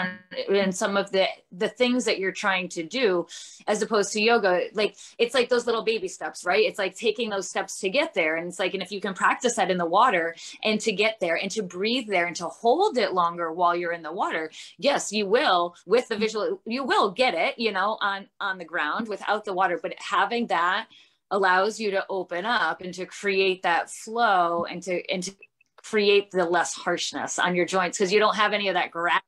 some of the things that you're trying to do, as opposed to yoga. Like, it's like those little baby steps, right? It's like taking those steps to get there. And it's like, and if you can practice that in the water and to get there and to breathe there and to hold it longer while you're in the water, yes, you will, with the visual, you will get it, you know, on the ground without the water. But having that allows you to open up and to create that flow and to create the less harshness on your joints, because you don't have any of that gravity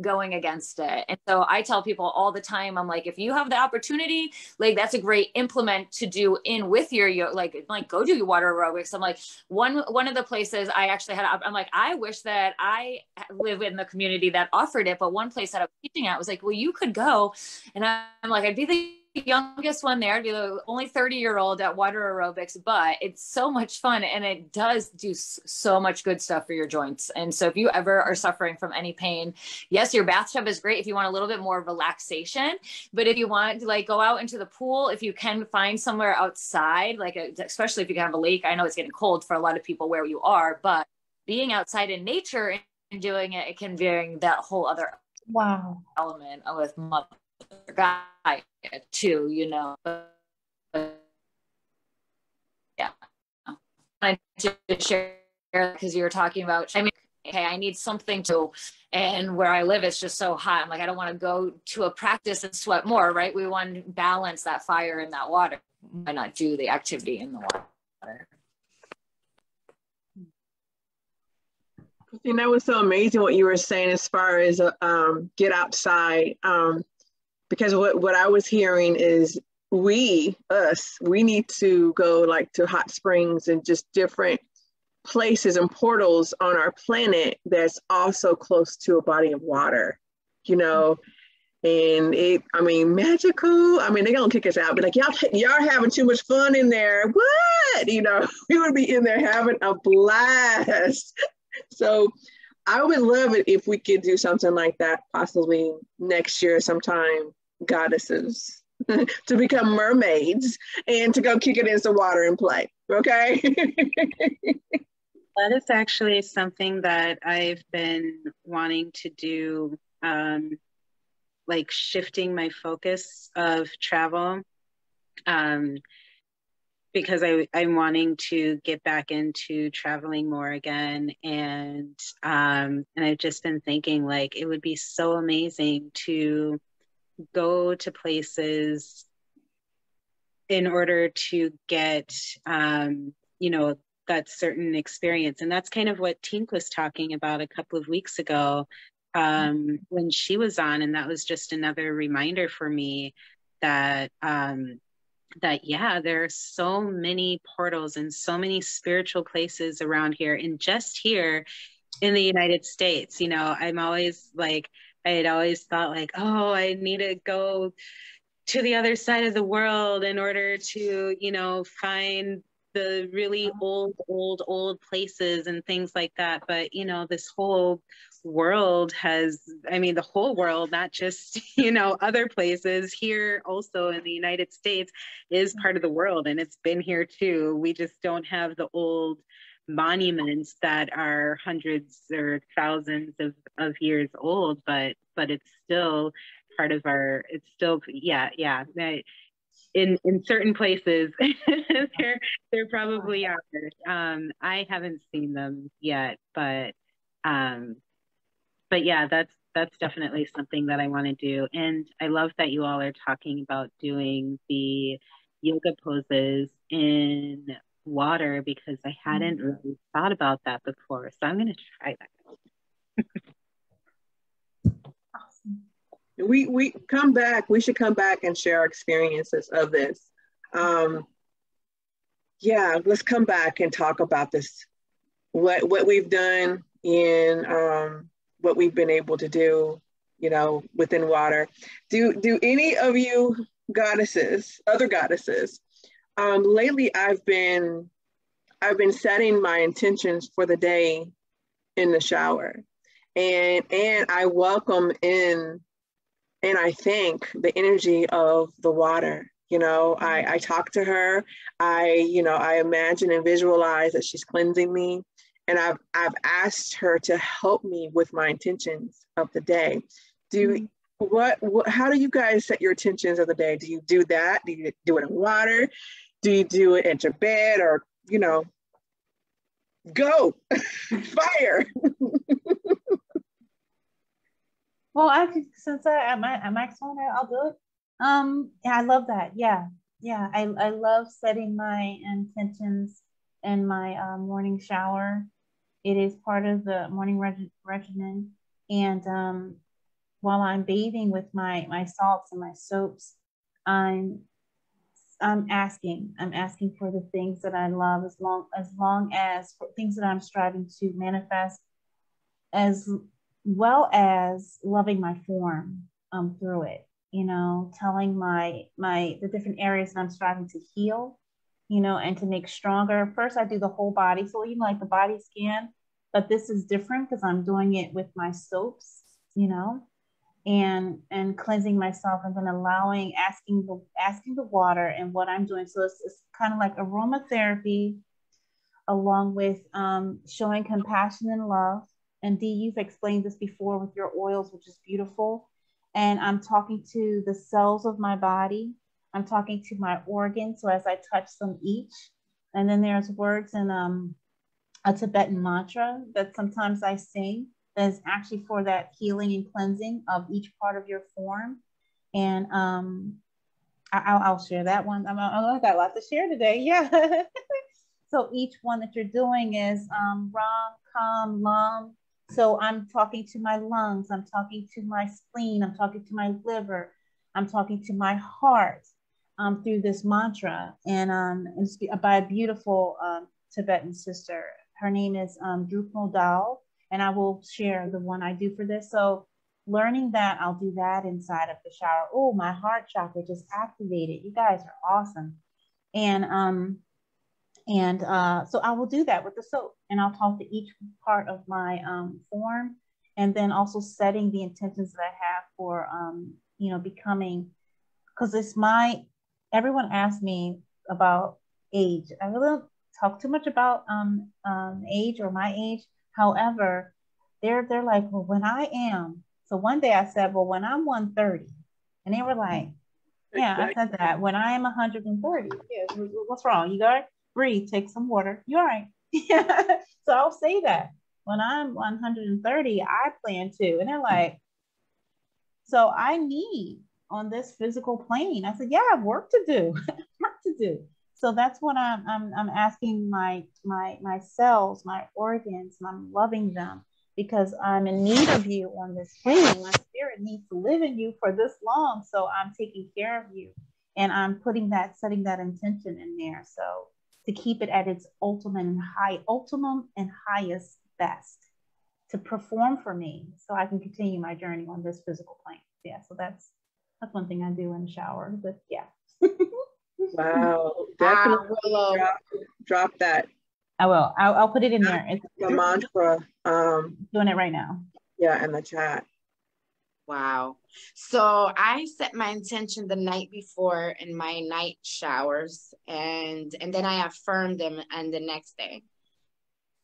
going against it. And so I tell people all the time, I'm like, if you have the opportunity, like that's a great implement to do in with your like go do your water aerobics. I'm like, one of the places I actually had, I'm like, I wish that I live in the community that offered it, but one place that I was teaching at was like, well, you could go. And I'm like, I'd be the youngest one there, be the only 30-year-old at water aerobics, but it's so much fun and it does do so much good stuff for your joints. And so if you ever are suffering from any pain, yes, your bathtub is great if you want a little bit more relaxation, but if you want to like go out into the pool, if you can find somewhere outside, like especially if you can have a lake, I know it's getting cold for a lot of people where you are, but being outside in nature and doing it, it can bring that whole other element with mother guy too, you know. Yeah, I wanted to share because you were talking about, I mean, okay, I need something to, and where I live it's just so hot, I'm like, I don't want to go to a practice and sweat more, right? We want to balance that fire in that water. Why not do the activity in the water? Christine, that was so amazing what you were saying as far as get outside. Because what I was hearing is we need to go like to hot springs and just different places and portals on our planet that's also close to a body of water, you know. And magical. I mean, they're gonna kick us out, but like y'all having too much fun in there. What? You know, we would be in there having a blast. So I would love it if we could do something like that, possibly next year sometime. goddesses to become mermaids and to go kick it into the water and play. Okay. That is actually something that I've been wanting to do, like shifting my focus of travel, because I'm wanting to get back into traveling more again. And I've just been thinking, like, it would be so amazing to go to places in order to get, you know, that certain experience. And that's kind of what Tink was talking about a couple of weeks ago, when she was on. And that was just another reminder for me that, that, yeah, there are so many portals and so many spiritual places around here. And just here in the United States, you know, I'm always like, I had always thought like, oh, I need to go to the other side of the world in order to, you know, find the really old places and things like that. But, you know, this whole world has, I mean, the whole world, not just, you know, other places here also in the United States is part of the world, and it's been here too. We just don't have the old monuments that are hundreds or thousands of years old, but it's still part of our, it's still, yeah. In certain places, they're probably are. I haven't seen them yet, but yeah, that's definitely something that I want to do. And I love that you all are talking about doing the yoga poses in water, because I hadn't really thought about that before. So I'm going to try that. Awesome. We come back. We should come back and share our experiences of this. Yeah, let's come back and talk about this. What we've done and what we've been able to do, you know, within water. Do any of you goddesses, other goddesses, lately I've been setting my intentions for the day in the shower, and I welcome in and I thank the energy of the water. You know, I talk to her. I imagine and visualize that she's cleansing me, and I've asked her to help me with my intentions of the day. How do you guys set your intentions of the day? Do you do that? Do you do it in water? Do you do it at your bed, or, you know, go fire? Well, since I'm on it, I'll do it. Yeah, I love that. Yeah. I love setting my intentions in my morning shower. It is part of the morning regimen. And while I'm bathing with my salts and my soaps, I'm asking for the things that I love, as long as for things that I'm striving to manifest, as well as loving my form through it, you know, telling the different areas that I'm striving to heal, you know, and to make stronger. First, I do the whole body. So even like the body scan, but this is different because I'm doing it with my soaps, you know, and cleansing myself, and then asking the water and what I'm doing. So it's kind of like aromatherapy, along with showing compassion and love. And Dee, you've explained this before with your oils, which is beautiful. And I'm talking to the cells of my body. I'm talking to my organs. So as I touch them each, and then there's words in a Tibetan mantra that sometimes I sing that is actually for that healing and cleansing of each part of your form. And I'll share that one. I've got a lot to share today. Yeah. So each one that you're doing is Ram, Kam, Lam. So I'm talking to my lungs, I'm talking to my spleen, I'm talking to my liver, I'm talking to my heart through this mantra. And it's by a beautiful Tibetan sister. Her name is 𝕱𝖆𝖊𝖘, and I will share the one I do for this. So learning that, I'll do that inside of the shower. Oh, my heart chakra just activated. You guys are awesome. And so I will do that with the soap, and I'll talk to each part of my form, and then also setting the intentions that I have for you know, becoming, because everyone asked me about age. I really don't talk too much about age or my age. However, they're like, well, when I am. So one day I said, well, when I'm 130, and they were like, yeah, I said that. When I am 130, yeah, what's wrong? You got to breathe, take some water. You're all right. So I'll say that. When I'm 130, I plan to. And they're like, so I need on this physical plane. I said, yeah, I have work to do. Work to do. So that's what I'm asking my cells, my organs, and I'm loving them because I'm in need of you on this plane. My spirit needs to live in you for this long. So I'm taking care of you. And I'm setting that intention in there. So to keep it at its ultimum and highest best, to perform for me so I can continue my journey on this physical plane. Yeah, so that's one thing I do in the shower. But yeah. Wow, definitely drop that. I will. I'll put it in there. It's the mantra. Doing it right now. Yeah, in the chat. Wow. So I set my intention the night before in my night showers, and then I affirmed them and the next day.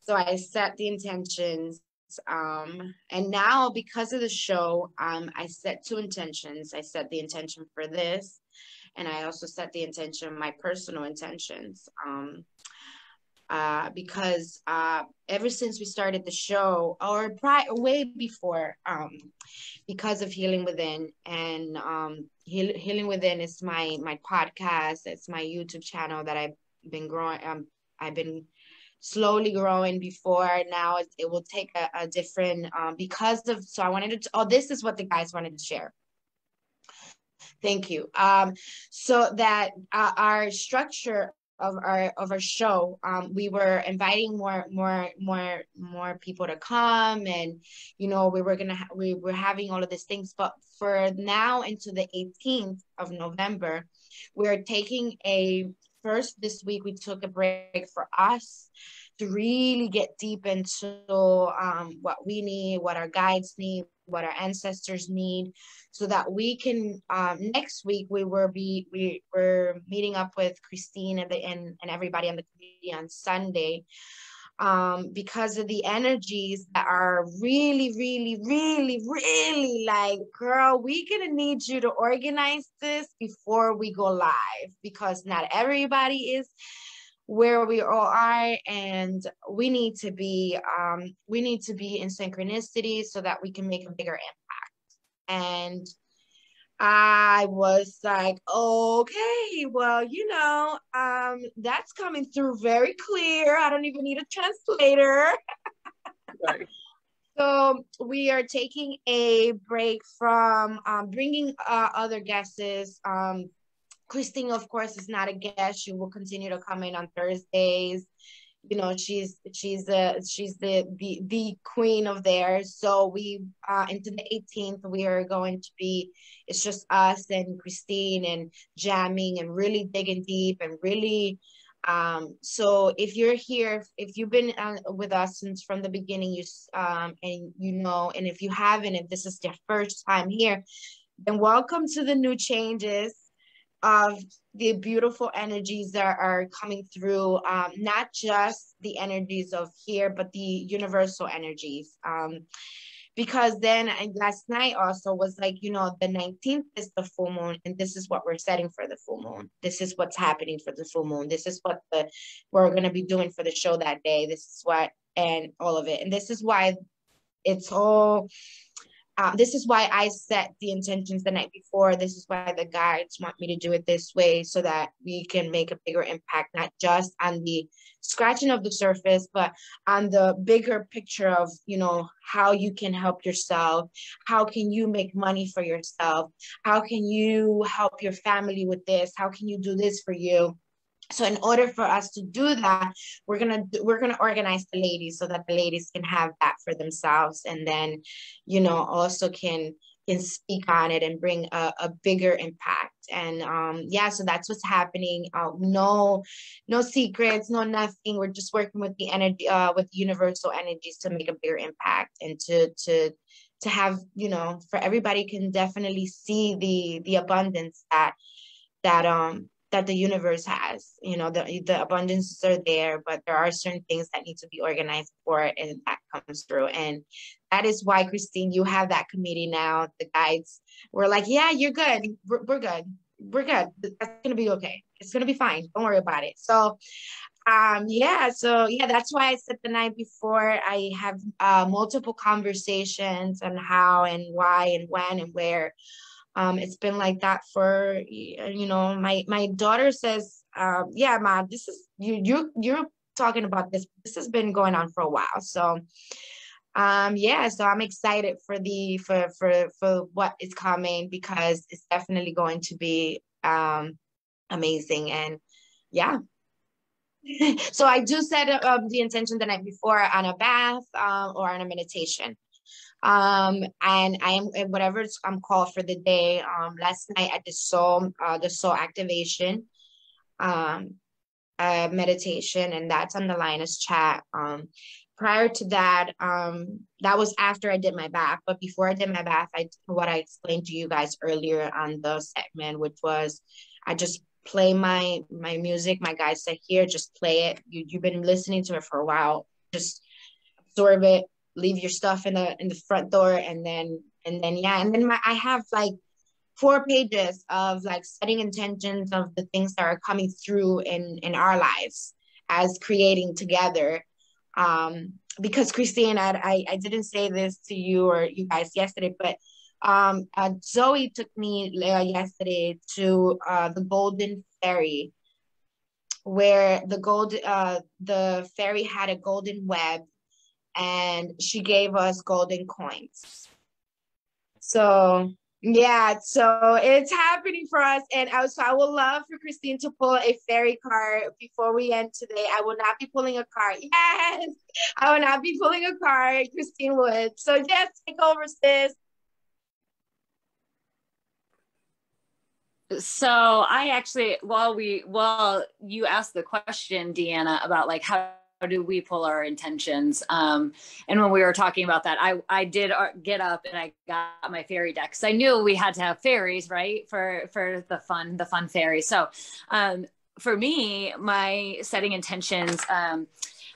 So I set the intentions. And now because of the show, I set 2 intentions. I set the intention for this, and I also set the intention, my personal intentions. Because ever since we started the show, or way before, because of Healing Within, and Healing Within is my podcast. It's my YouTube channel that I've been growing. I've been slowly growing before. Now it will take a different, because of, so I wanted to, this is what the guys wanted to share. Thank you. So that our structure of our show, we were inviting more people to come, and you know, we were having all of these things, but for now into the 18th of November, we're taking first this week we took a break for us to really get deep into what we need, what our guides need, what our ancestors need, so that we can, next week we're meeting up with Christine and everybody on the community on Sunday, because of the energies that are really, really, really, really like, girl, we're gonna need you to organize this before we go live, because not everybody is where we all are, and we need to be in synchronicity so that we can make a bigger impact. And I was like, okay, well, you know, that's coming through very clear. I don't even need a translator. Right. So we are taking a break from bringing other guests. Christine, of course, is not a guest. She will continue to come in on Thursdays. You know, she's the queen of theirs. So we into the 18th, we are going to be, it's just us and Christine and jamming and really digging deep and really. So if you're here, if you've been with us since from the beginning, and you know, and if you haven't, if this is your first time here, then welcome to the new changes of the beautiful energies that are coming through, not just the energies of here, but the universal energies. Because then last night also was like, you know, the 19th is the full moon, and this is what we're setting for the full moon. This is what's happening for the full moon. This is what we're going to be doing for the show that day. This is what, and all of it. And this is why it's all, this is why I set the intentions the night before. This is why the guides want me to do it this way, so that we can make a bigger impact, not just on the scratching of the surface, but on the bigger picture of, you know, how you can help yourself. How can you make money for yourself? How can you help your family with this? How can you do this for you? So in order for us to do that, we're gonna organize the ladies so that the ladies can have that for themselves, and then, you know, also can speak on it and bring a bigger impact. And yeah, so that's what's happening. No secrets, no nothing. We're just working with the energy, with universal energies to make a bigger impact and to have, you know, for everybody can definitely see the abundance that the universe has. You know, the abundances are there, but there are certain things that need to be organized for it, and that comes through. And that is why, Christine, you have that committee now. The guides were like, yeah, you're good. We're good. We're good. That's gonna be okay. It's gonna be fine. Don't worry about it. So that's why I said the night before, I have multiple conversations on how and why and when and where. It's been like that for, you know, my daughter says, yeah, Ma, this is you're talking about this. This has been going on for a while. So so I'm excited for for what is coming, because it's definitely going to be amazing. And yeah. So I do set the intention the night before on a bath or on a meditation. And I am whatever I'm called for the day. Last night I did the soul activation meditation, and that's on the Lioness chat. Prior to that, that was after I did my bath. But before I did my bath, I did what I explained to you guys earlier on the segment, which was I just play my music. My guys said, here, just play it. You've been listening to it for a while. Just absorb it. Leave your stuff in the front door, and then I have like 4 pages of like setting intentions of the things that are coming through in our lives as creating together. Because Christine, I didn't say this to you or you guys yesterday, but Zoe took me yesterday to the Golden Fairy, where the fairy had a golden web, and she gave us golden coins. So yeah, so it's happening for us. And I would love for Christine to pull a fairy card before we end today. I will not be pulling a card. Yes, I will not be pulling a card. Christine would. So yes, take over, sis. So I actually, while you asked the question, Deanna, about like how do we pull our intentions, and when we were talking about that, I did get up and I got my fairy deck, because I knew we had to have fairies, right, for the fun fairies. So for me, my setting intentions,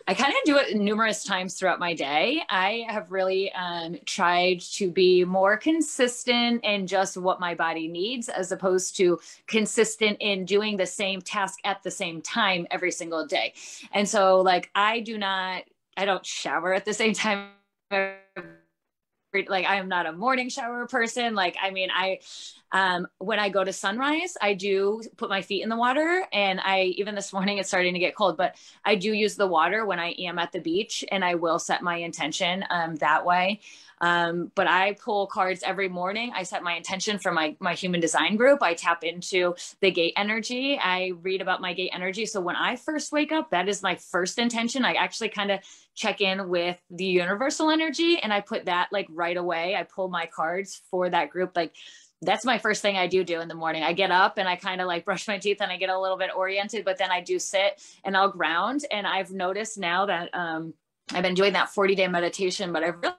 I kind of do it numerous times throughout my day. I have really tried to be more consistent in just what my body needs, as opposed to consistent in doing the same task at the same time every single day. And so like, I don't shower at the same time. Like, I am not a morning shower person. Like, I mean, when I go to sunrise, I do put my feet in the water, and even this morning it's starting to get cold, but I do use the water when I am at the beach, and I will set my intention that way. But I pull cards every morning. I set my intention for my human design group. I tap into the gate energy. I read about my gate energy. So when I first wake up, that is my first intention. I actually kind of check in with the universal energy, and I put that like right away. I pull my cards for that group. Like, that's my first thing I do in the morning. I get up and I kind of like brush my teeth and I get a little bit oriented, but then I do sit and I'll ground. And I've noticed now that I've been doing that 40-day meditation, but I've really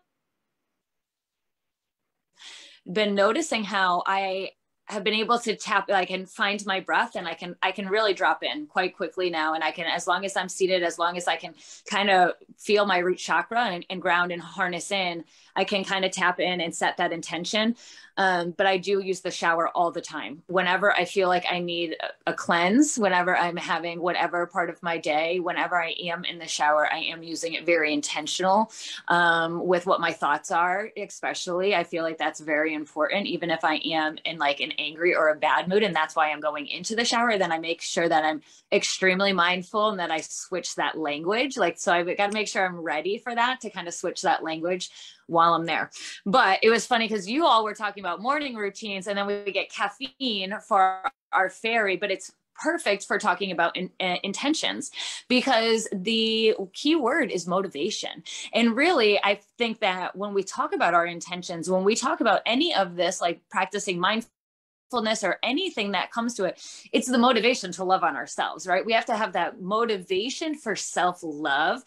been noticing how I have been able to tap, I can find my breath, and I can really drop in quite quickly now. And I can, as long as I'm seated, as long as I can kind of feel my root chakra and ground and harness in, I can kind of tap in and set that intention. But I do use the shower all the time. Whenever I feel like I need a cleanse, whenever I'm having whatever part of my day, whenever I am in the shower, I am using it very intentional with what my thoughts are, especially. I feel like that's very important, even if I am in like an angry or a bad mood. And that's why I'm going into the shower. Then I make sure that I'm extremely mindful and that I switch that language. Like, so I've got to make sure I'm ready for that, to kind of switch that language while I'm there. But it was funny because you all were talking about morning routines, and then we get caffeine for our fairy, but it's perfect for talking about intentions, because the key word is motivation. And really, I think that when we talk about our intentions, when we talk about any of this, like practicing mindfulness or anything that comes to it, it's the motivation to love on ourselves, right? We have to have that motivation for self-love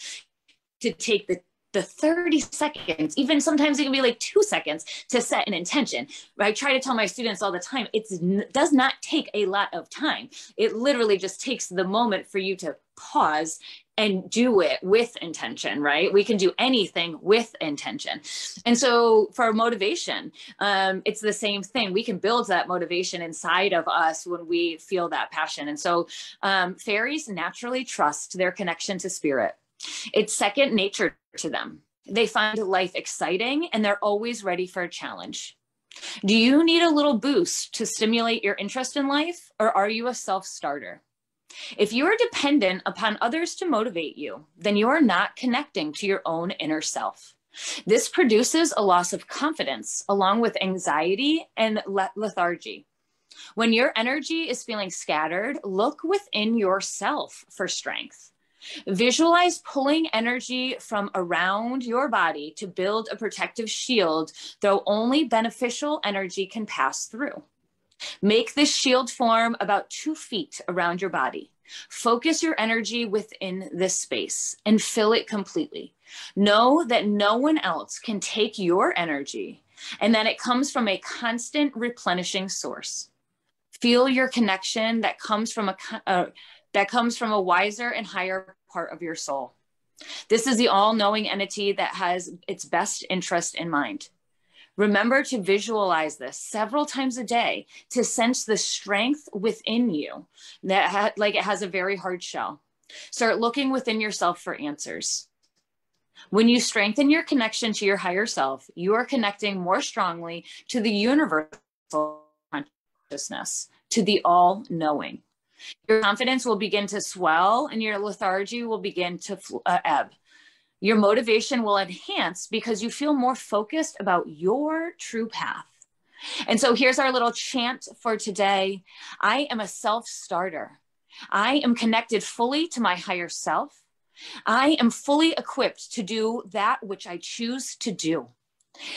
to take the the 30 seconds, even sometimes it can be like 2 seconds to set an intention. I try to tell my students all the time, it does not take a lot of time. It literally just takes the moment for you to pause and do it with intention, right? We can do anything with intention. And so for motivation, it's the same thing. We can build that motivation inside of us when we feel that passion. And so fairies naturally trust their connection to spirit. It's second nature to them. They find life exciting and they're always ready for a challenge. Do you need a little boost to stimulate your interest in life, or are you a self-starter? If you are dependent upon others to motivate you, then you are not connecting to your own inner self. This produces a loss of confidence along with anxiety and lethargy. When your energy is feeling scattered, look within yourself for strength. Visualize pulling energy from around your body to build a protective shield, though only beneficial energy can pass through. Make this shield form about 2 feet around your body. Focus your energy within this space and fill it completely. Know that no one else can take your energy and that it comes from a constant replenishing source. Feel your connection that comes from a wiser and higher part of your soul. This is the all-knowing entity that has its best interest in mind. Remember to visualize this several times a day to sense the strength within you that like it has a very hard shell. Start looking within yourself for answers. When you strengthen your connection to your higher self, you are connecting more strongly to the universal consciousness, to the all-knowing. Your confidence will begin to swell and your lethargy will begin to ebb. Your motivation will enhance because you feel more focused about your true path. And so here's our little chant for today. I am a self-starter. I am connected fully to my higher self. I am fully equipped to do that which I choose to do.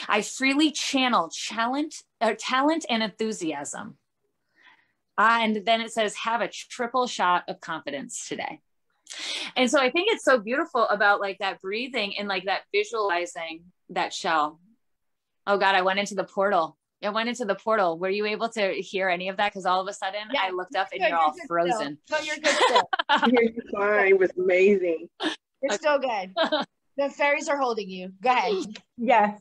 I freely channel talent and enthusiasm. And then it says, have a triple shot of confidence today. And so I think it's so beautiful about like that breathing and like that visualizing that shell. Oh God, I went into the portal. Were you able to hear any of that? Because all of a sudden I looked up and you're all frozen. No, you're good still. You're fine. It was amazing. You're still good. The fairies are holding you. Go ahead. Yes.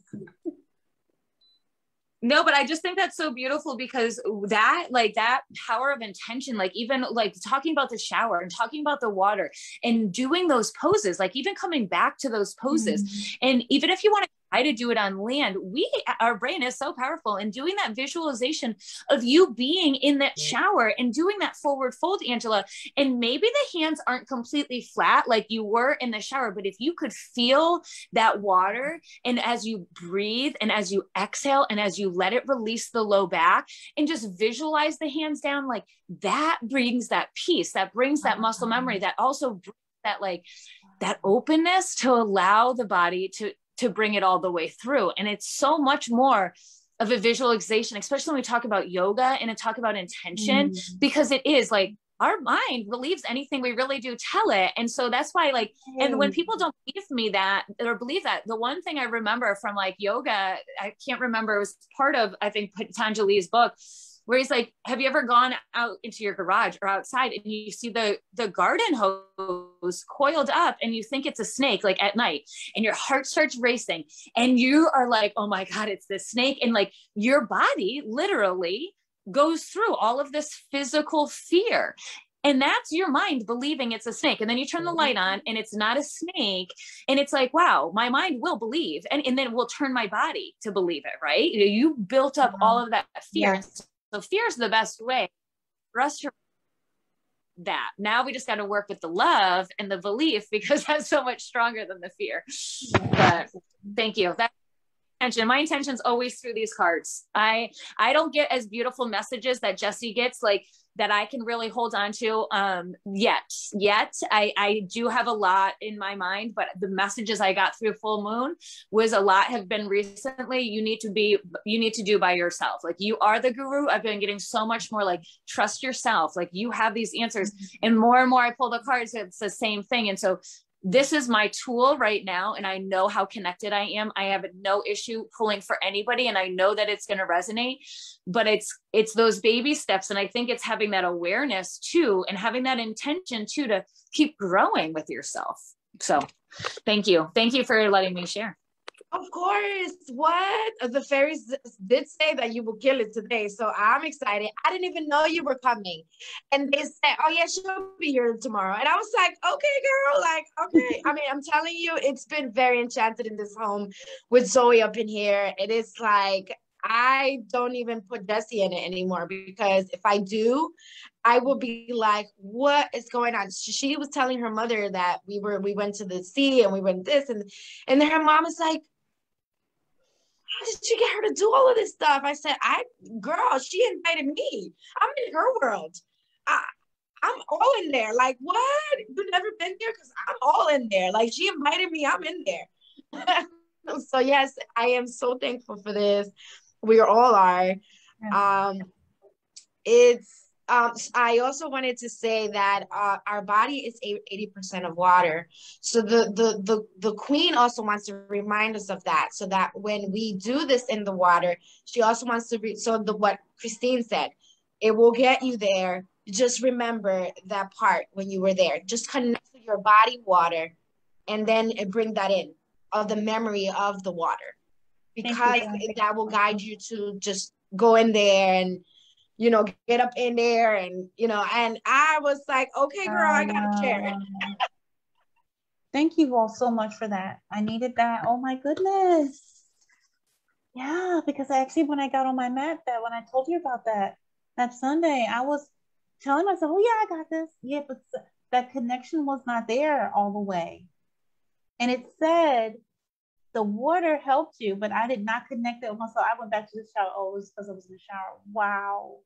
No, but I just think that's so beautiful because that power of intention, like even like talking about the shower and talking about the water and doing those poses, like even coming back to those poses. Mm-hmm. And even if you want to try to do it on land, our brain is so powerful, and doing that visualization of you being in that shower and doing that forward fold, Angela, and maybe the hands aren't completely flat like you were in the shower, but if you could feel that water, and as you breathe and as you exhale and as you let it release the low back and just visualize the hands down, like that brings that peace, that brings that muscle memory, that also brings that like that openness to allow the body to bring it all the way through. And it's so much more of a visualization, especially when we talk about yoga and talk about intention, because it is like our mind believes anything we really do tell it. And so that's why like, and when people don't believe that, the one thing I remember from like yoga, I can't remember, it was part of, I think, Patanjali's book, where he's like, have you ever gone out into your garage or outside and you see the garden hose coiled up and you think it's a snake, like at night, and your heart starts racing and you are like, oh my God, it's this snake. And like your body literally goes through all of this physical fear. And that's your mind believing it's a snake. And then you turn the light on and it's not a snake. And it's like, wow, my mind will believe. And then it will turn my body to believe it, right? You built up all of that fear. Yes. So fear is the best way for us to that. Now we just got to work with the love and the belief, because that's so much stronger than the fear. But thank you. My intention's always through these cards. I don't get as beautiful messages that Jessie gets, like that I can really hold on to yet. I do have a lot in my mind, but the messages I got through full moon was a lot have been recently. You need to do by yourself. Like you are the guru. I've been getting so much more like trust yourself. Like you have these answers, and more I pull the cards, it's the same thing. And so this is my tool right now, and I know how connected I am. I have no issue pulling for anybody, and I know that it's going to resonate, but it's those baby steps. And I think it's having that awareness too, and having that intention too, to keep growing with yourself. So thank you. Thank you for letting me share. Of course. What? The fairies did say that you will kill it today. So I'm excited. I didn't even know you were coming. And they said, oh yeah, she'll be here tomorrow. And I was like, okay, girl, like, okay. I mean, I'm telling you, it's been very enchanted in this home with Zoe up in here. It is like, I don't even put Jessie in it anymore, because if I do, I will be like, what is going on? She was telling her mother that we went to the sea and we went this, and then her mom is like, how did you get her to do all of this stuff? I said, girl, she invited me. I'm in her world. I'm all in there. Like, what? You've never been there? Because I'm all in there. Like, she invited me. I'm in there. So yes, I am so thankful for this. We all are. I also wanted to say that our body is 80% of water. So the queen also wants to remind us of that, so that when we do this in the water, she also wants to what Christine said, it will get you there. Just remember that part when you were there. Just connect to your body water, and then bring that in of the memory of the water, because that will guide you to just go in there and, you know, get up in there, and, you know, and I was like, okay, girl, I got a chair. Thank you all so much for that. I needed that. Oh my goodness. Yeah, because actually when I got on my mat, when I told you about that Sunday, I was telling myself, oh yeah, I got this. Yeah, but that connection was not there all the way. And it said the water helped you, but I did not connect it with myself. I went back to the shower. Oh, it was because I was in the shower. Wow.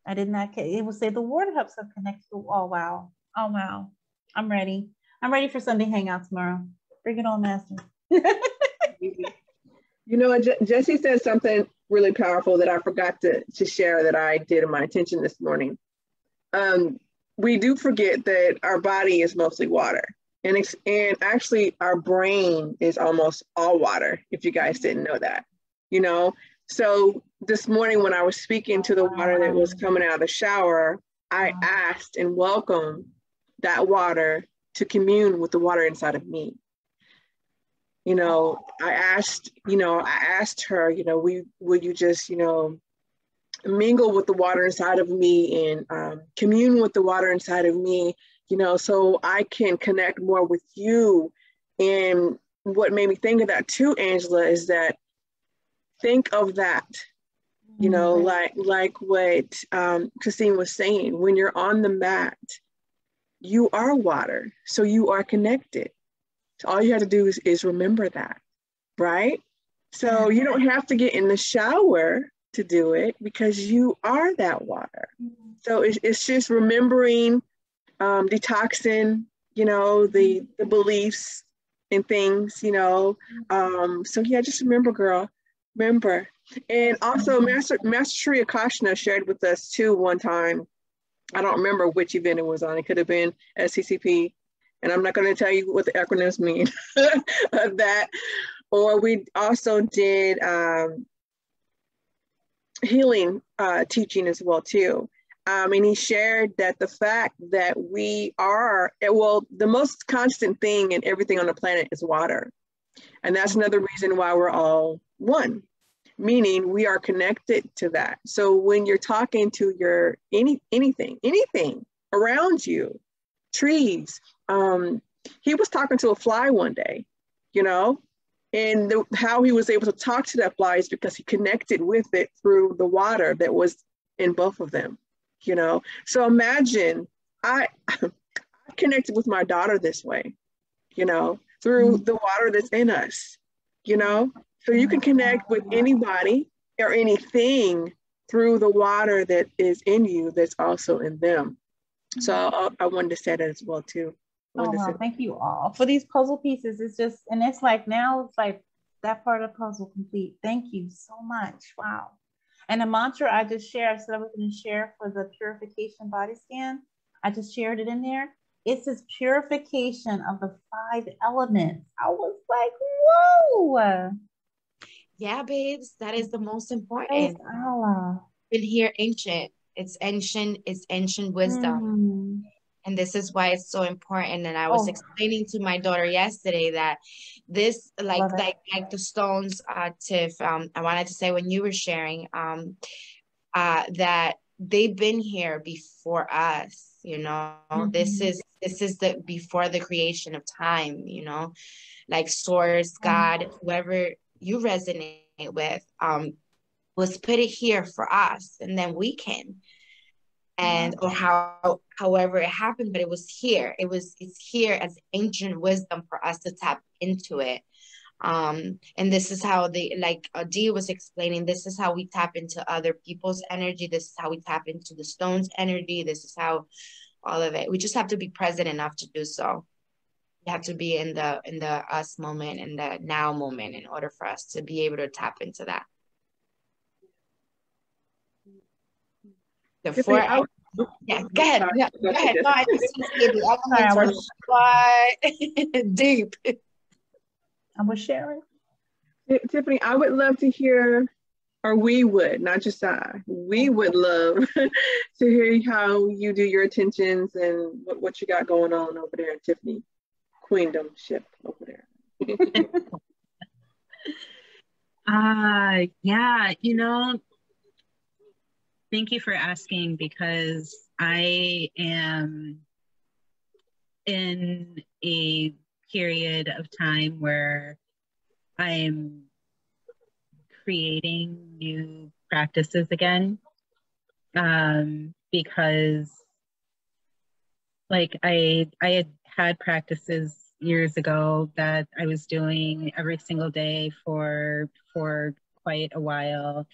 I did not. It would say the water helps us connect to. Oh, wow. Oh, wow. I'm ready. I'm ready for Sunday hangout tomorrow. Bring it on, Master. You know, Jessie said something really powerful that I forgot to share that I did in my attention this morning. We do forget that our body is mostly water. And actually our brain is almost all water, if you guys didn't know that, you know? So this morning when I was speaking to the water that was coming out of the shower, I asked and welcomed that water to commune with the water inside of me. You know, I asked her, you know, will you just, you know, mingle with the water inside of me and commune with the water inside of me, you know, so I can connect more with you. And what made me think of that too, Angela, is that think of that, you know, like what Christine was saying, when you're on the mat, you are water, so you are connected. So all you have to do is remember that, right? So you don't have to get in the shower to do it, because you are that water. So it's just remembering, detoxing, you know, the beliefs and things, you know. So yeah, just remember, girl, remember. And also Master Sri Akashna shared with us too one time. I don't remember which event it was on. It could have been SCCP. And I'm not going to tell you what the acronyms mean of that. Or we also did healing teaching as well too. And he shared that the fact that we are, the most constant thing in everything on the planet is water. And that's another reason why we're all one, meaning we are connected to that. So when you're talking to your anything around you, trees, he was talking to a fly one day, you know, and how he was able to talk to that fly is because he connected with it through the water that was in both of them, you know. So imagine I connected with my daughter this way, you know, through the water that's in us, you know. So you can connect with anybody or anything through the water that is in you that's also in them. So I wanted to say that as well too. Oh, wow. Thank you all for these puzzle pieces. It's just, and it's like now it's like that part of the puzzle complete. Thank you so much. Wow. And the mantra I just shared, I said I was going to share for the purification body scan. I just shared it in there. It's this purification of the 5 elements. I was like, whoa. Yeah, babes, that is the most important. Praise Allah. In here, ancient. It's ancient wisdom. And this is why it's so important. And I was explaining to my daughter yesterday that this, like the stones, Tiff, I wanted to say when you were sharing, that they've been here before us, you know. This is the before the creation of time, you know, like source, God, whoever you resonate with, was put it here for us, and then we came. And or however it happened, but it was here. It's here as ancient wisdom for us to tap into it. And this is how like Dee was explaining, this is how we tap into other people's energy. This is how we tap into the stone's energy. This is how all of it. We just have to be present enough to do so. We have to be in the us moment, in the now moment, in order for us to be able to tap into that. Yeah, go ahead. Yeah, go ahead. No, I just deep. I was sharing. Tiffany, I would love to hear, or we would, not just we would love to hear how you do your attentions and what you got going on over there in Tiffany Queendomship over there. Yeah, you know, thank you for asking, because I am in a period of time where I'm creating new practices again, because like I had practices years ago that I was doing every single day for quite a while.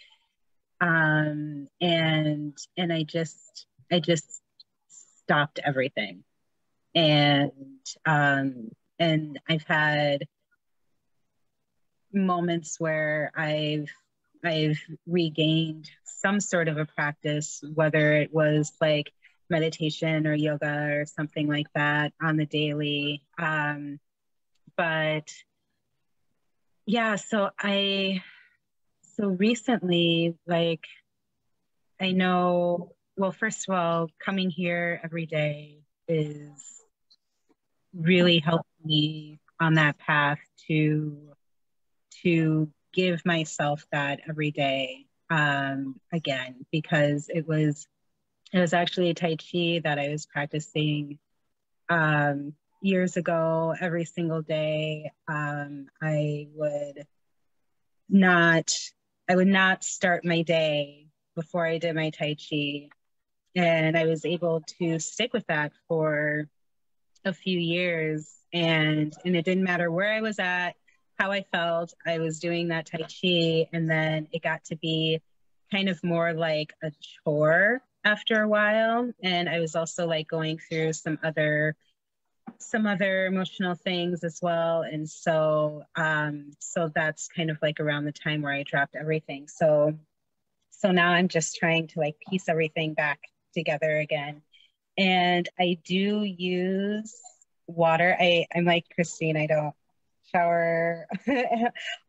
And I just stopped everything. And I've had moments where I've regained some sort of a practice, whether it was like meditation or yoga or something like that on the daily. But yeah, so recently, like, I know, well, first of all, coming here every day is really helped me on that path to give myself that every day again, because it was actually Tai Chi that I was practicing years ago every single day. I would not start my day before I did my Tai Chi, and I was able to stick with that for a few years, and it didn't matter where I was at, how I felt, I was doing that Tai Chi. And then it got to be kind of more like a chore after a while. And I was also like going through some other emotional things as well. And so that's kind of like around the time where I dropped everything. So now I'm just trying to like piece everything back together again. And I do use water. I'm like Christine, I don't shower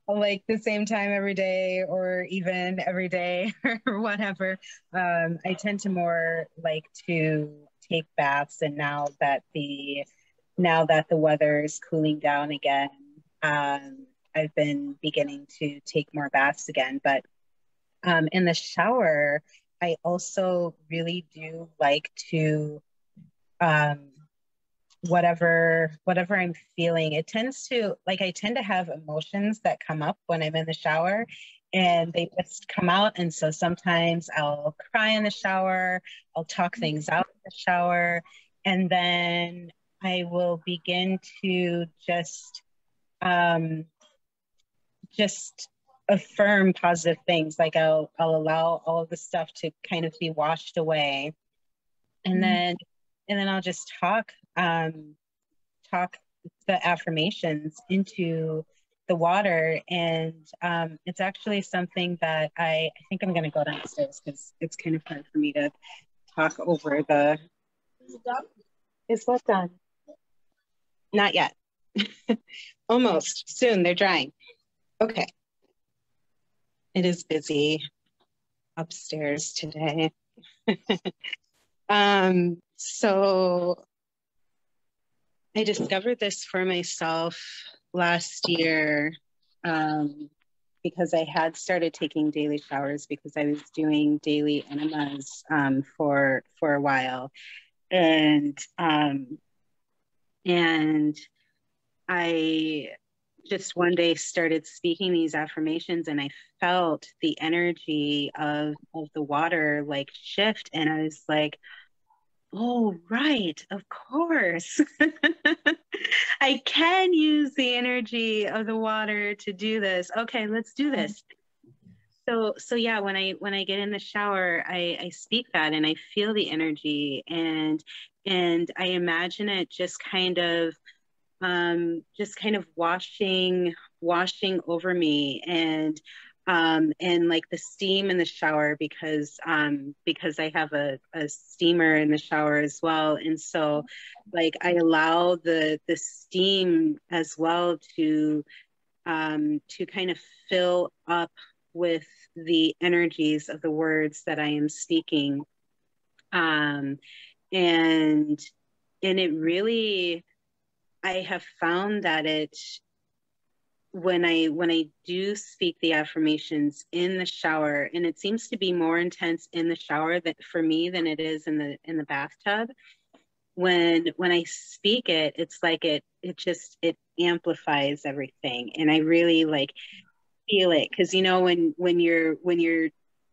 like the same time every day or even every day or whatever. I tend to more like to take baths, and now that the weather is cooling down again, I've been beginning to take more baths again. But in the shower, I also really do like to whatever I'm feeling. It tends to, like, I tend to have emotions that come up when I'm in the shower, and they just come out. And so sometimes I'll cry in the shower, I'll talk things out in the shower, and then I will begin to just affirm positive things. Like I'll allow all of the stuff to kind of be washed away. And then I'll just talk the affirmations into the water. And it's actually something that I think I'm going to go downstairs because it's kind of hard for me to talk over the... Is what done? Not yet. Almost. Soon. They're drying. Okay. It is busy upstairs today. So I discovered this for myself last year because I had started taking daily showers because I was doing daily enemas for a while. And I just one day started speaking these affirmations, and I felt the energy of the water like shift, and I was like, oh, right, of course. I can use the energy of the water to do this. Okay, let's do this. So yeah, when I get in the shower, I speak that, and I feel the energy, and I imagine it just kind of washing over me, and like the steam in the shower, because I have a steamer in the shower as well, and so like I allow the steam as well to kind of fill up with the energies of the words that I am speaking, and it really, I have found that when I do speak the affirmations in the shower, and it seems to be more intense in the shower that for me than it is in the bathtub. When I speak it, it's like it amplifies everything, and I really like feel it, because when you're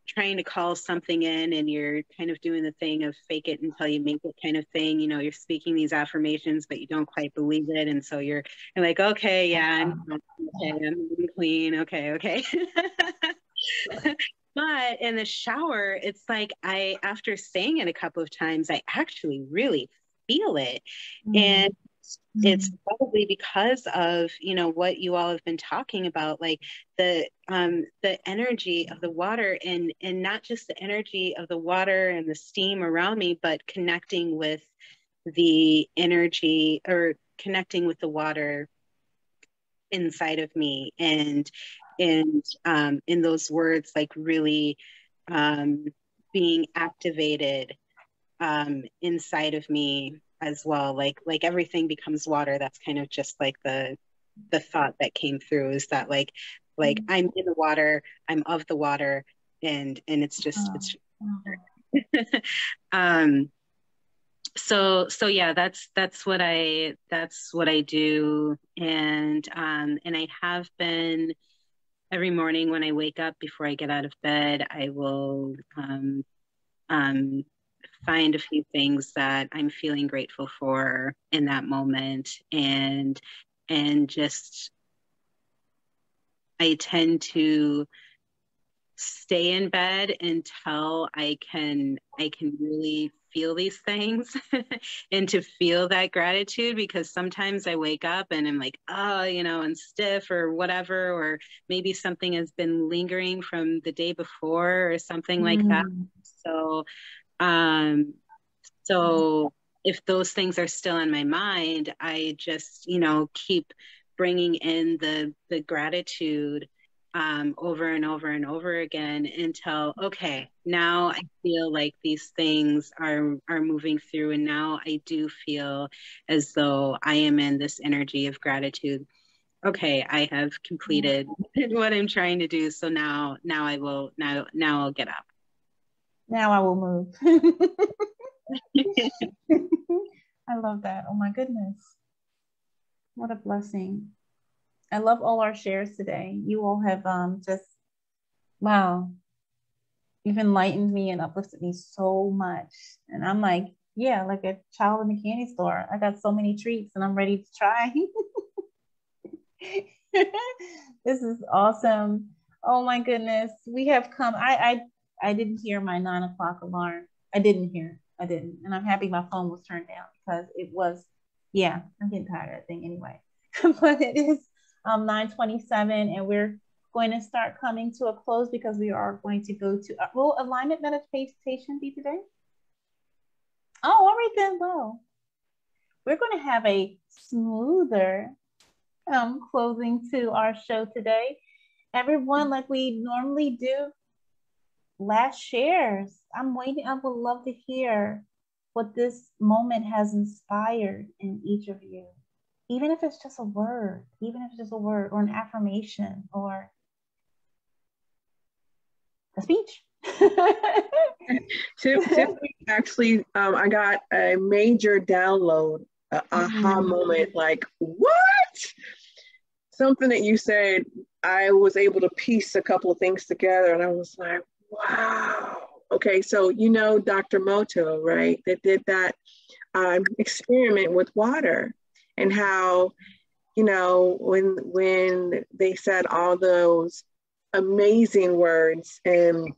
trying to call something in, and you're kind of doing the thing of fake it until you make it kind of thing, you're speaking these affirmations but you don't quite believe it, and so you're like, okay, yeah, I'm clean, okay. But in the shower, it's like after saying it a couple of times, I actually really feel it. And it's probably because of what you all have been talking about, like the energy of the water, and not just the energy of the water and the steam around me, but connecting with the energy, or connecting with the water inside of me, and in those words, like really being activated inside of me as well, like everything becomes water. That's kind of just like the thought that came through, is that like I'm in the water, I'm of the water, and it's just so yeah, that's what I do, and I have been every morning when I wake up, before I get out of bed, I will find a few things that I'm feeling grateful for in that moment, and just I tend to stay in bed until I can really feel these things and to feel that gratitude, because sometimes I wake up and I'm like, oh, and stiff or whatever, or maybe something has been lingering from the day before or something like that. So if those things are still in my mind, I just, keep bringing in the gratitude over and over and over again, until, okay, now I feel like these things are moving through, and now I do feel as though I am in this energy of gratitude. Okay, I have completed what I'm trying to do, so now I'll get up. Now I will move. I love that. Oh my goodness. What a blessing. I love all our shares today. You all have just, wow, you've enlightened me and uplifted me so much. And I'm like, yeah, like a child in a candy store. I got so many treats and I'm ready to try. This is awesome. Oh my goodness. We have come. I didn't hear my 9 o'clock alarm. I didn't. And I'm happy my phone was turned down, because it was, yeah, I'm getting tired of that thing anyway. But it is 9:27, and we're going to start coming to a close, because we are going to go to, will alignment meditation be today? Oh, all right then. Well, we're going to have a smoother closing to our show today. Everyone, like we normally do, last shares. I'm waiting. I would love to hear what this moment has inspired in each of you. Even if it's just a word, or an affirmation or a speech. Tiffany, actually, I got a major download, aha moment, like, what? Something that you said, I was able to piece a couple of things together, and I was like, wow. Okay, so you know Dr. Moto, right? That did that experiment with water, and how, you know, when they said all those amazing words and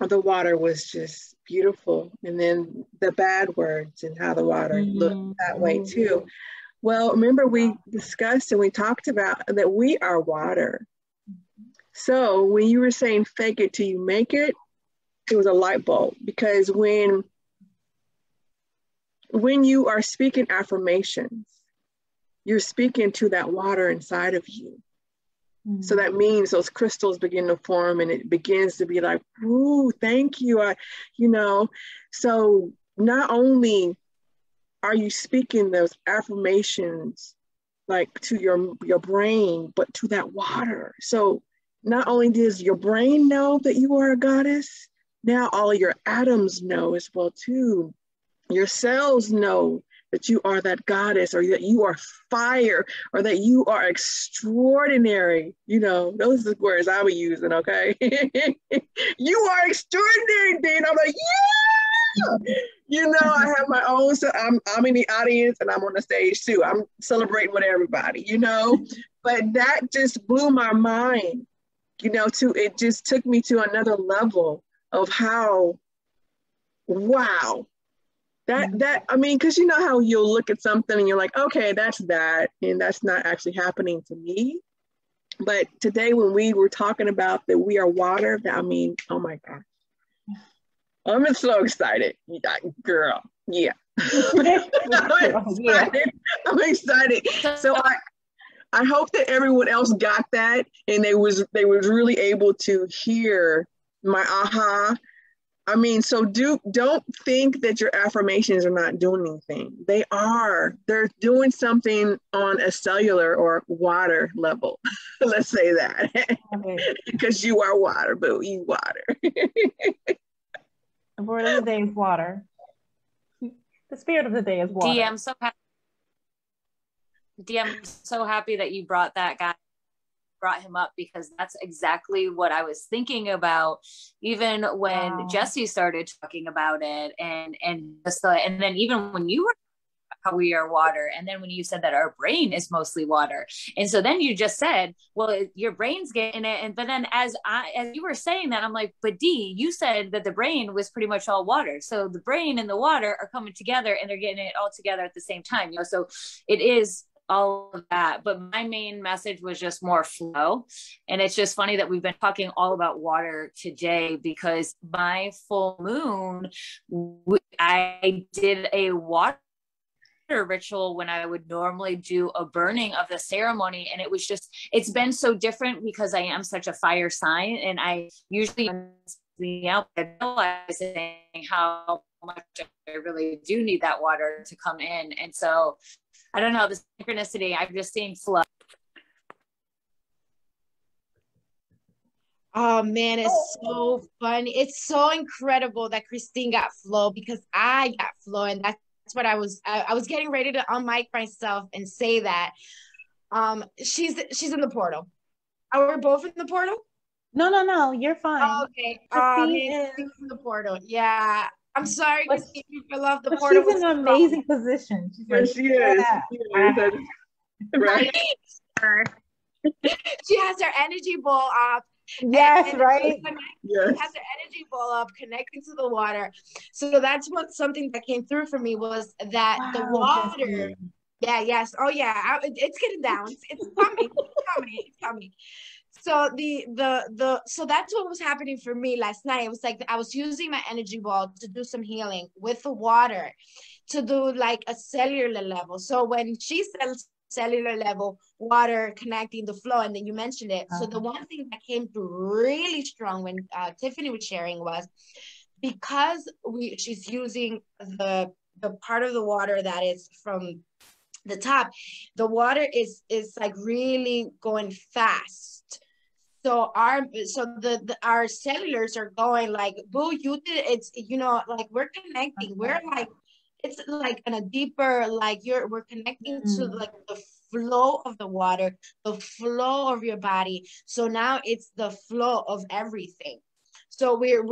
the water was just beautiful, and then the bad words and how the water looked that way too. Well, remember we discussed and we talked about that we are water. So when you were saying fake it till you make it, it was a light bulb, because when you are speaking affirmations, you're speaking to that water inside of you. So that means those crystals begin to form, and it begins to be like, ooh, thank you. You know, so not only are you speaking those affirmations like to your brain, but to that water. So not only does your brain know that you are a goddess, now all of your atoms know as well too. Your cells know that you are that goddess, or that you are fire, or that you are extraordinary. You know, those are the words I was using, okay? You are extraordinary, Dean. I'm like, yeah! You know, I have my own, so I'm in the audience and I'm on the stage too. I'm celebrating with everybody, you know? But that just blew my mind, you know, it just took me to another level of how, wow. That I mean, because you know how you'll look at something and you're like, okay, that's that, and that's not actually happening to me. But today when we were talking about that we are water, I mean, oh my God. I'm just so excited. Girl, yeah. I'm excited. So I hope that everyone else got that, and they was really able to hear my aha. I mean, so don't think that your affirmations are not doing anything. They are. They're doing something on a cellular or water level. Let's say that. Because you are water, boo. You water. The word of the day is water. The spirit of the day is water. DM, so happy that you brought him up, because that's exactly what I was thinking about, even when Jessie started talking about it, and then even when you were how we are water, and then when you said that our brain is mostly water, and so then you just said, well, your brain's getting it, but then as you were saying that, I'm like, but Dee, you said that the brain was pretty much all water, so the brain and the water are coming together and they're getting it all together at the same time, you know, so it is all of that. But my main message was just more flow. And it's just funny that we've been talking all about water today, because my full moon, I did a water ritual when I would normally do a burning of the ceremony. And it was just, it's been so different because I am such a fire sign, and I usually realizing how much I really do need that water to come in. And so I don't know, the synchronicity, I'm just seeing flow. Oh man, it's so funny. It's so incredible that Christine got flow, because I got flow, and that's what I was getting ready to unmic myself and say that. She's in the portal. Are we both in the portal? No, you're fine. Oh, okay. Christine in the portal. Yeah. I'm sorry, Christine, you fell off the portal. She's in an amazing position. She's like, she is. Right. She has her energy ball up. Yes, right. Yes. She has her energy ball up, connecting to the water. So that's something that came through for me, was that the water. Yeah. Yes. Oh yeah. It's getting down. It's coming. It's coming. So so that's what was happening for me last night. It was like I was using my energy ball to do some healing with the water, to do like a cellular level. So when she said cellular level, water connecting the flow, and then you mentioned it. So the one thing that came through really strong when Tiffany was sharing was, because she's using the part of the water that is from the top, the water is like really going fast. So our cellulars are going like, boo, you did it's, you know, like we're connecting. We're like, it's like in a deeper, like we're connecting to like the flow of the water, the flow of your body. So now it's the flow of everything. So we're